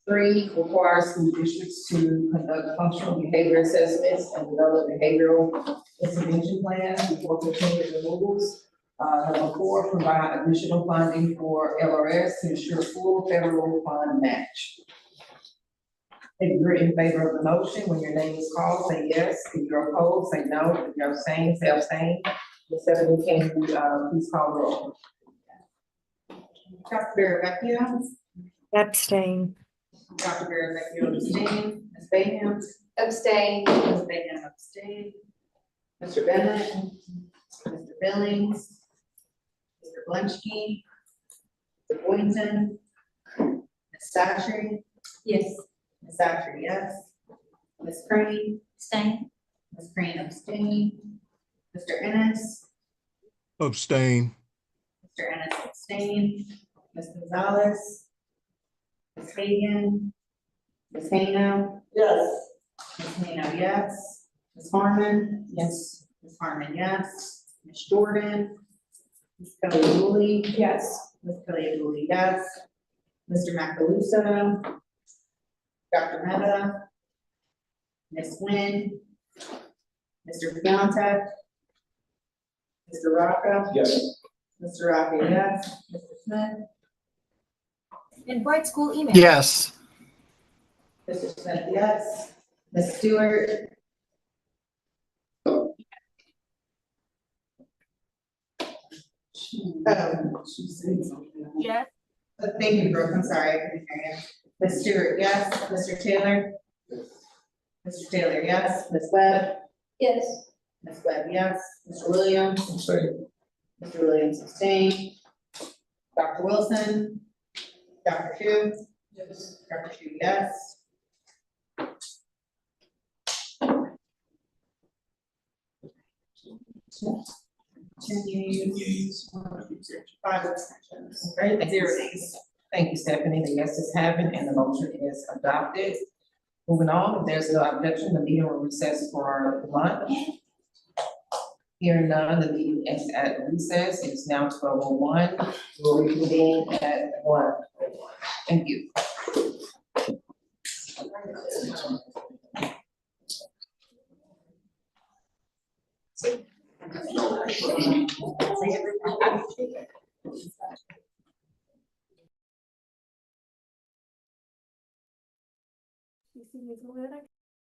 3, require school districts to conduct functional behavior assessments and develop behavioral intervention plans before continuing removals. Number 4, provide additional funding for LRS to ensure full federal fund match. If you're in favor of the motion, when your name is called, say yes. If you're opposed, say no. If you're abstaining, say abstain. Ms. Stephanie, can you, please call the roll? Dr. Barravecchia, Abstain. Dr. Barravecchia abstain, Ms. Bayham, Abstain. Ms. Bayham abstain, Mr. Bennett, Mr. Billings, Mr. Blanchky, Mr. Boynton, Ms. Sashri. Yes. Ms. Sashri, yes. Ms. Crane, Abstain. Ms. Crane abstain, Mr. Ennis, Abstain. Mr. Ennis abstain, Ms. Gonzalez, Ms. Hagan, Ms. Hano, Yes. Ms. Hano, yes. Ms. Harmon? Yes. Ms. Harmon, yes. Ms. Jordan? Ms. Kelly Dooley? Yes. Ms. Kelly Dooley, yes. Mr. Macaluso? Dr. Mehta? Ms. Nguyen? Mr. Pianta? Mr. Rocca? Yes. Mr. Rocca, yes. Mr. Smith? And Bright School email. Yes. Mr. Smith, yes. Ms. Stewart? Yes. Thank you, Brooke, I'm sorry, I couldn't hear you. Ms. Stewart, yes. Mr. Taylor? Mr. Taylor, yes. Ms. Webb? Yes. Ms. Webb, yes. Mr. Williams? Abstain. Mr. Williams, abstain. Dr. Wilson? Dr. Shu? Yes. Dr. Shu, yes. Continues. 5 abstentions. Great, thank you. 0 nays. Thank you, Stephanie. The yeses have it and the motion is adopted. Moving on, if there's no objection, the meeting will recess for lunch. Hearing none, the meeting is at recess. It's now 12:01. We'll reconvene at 1. Thank you.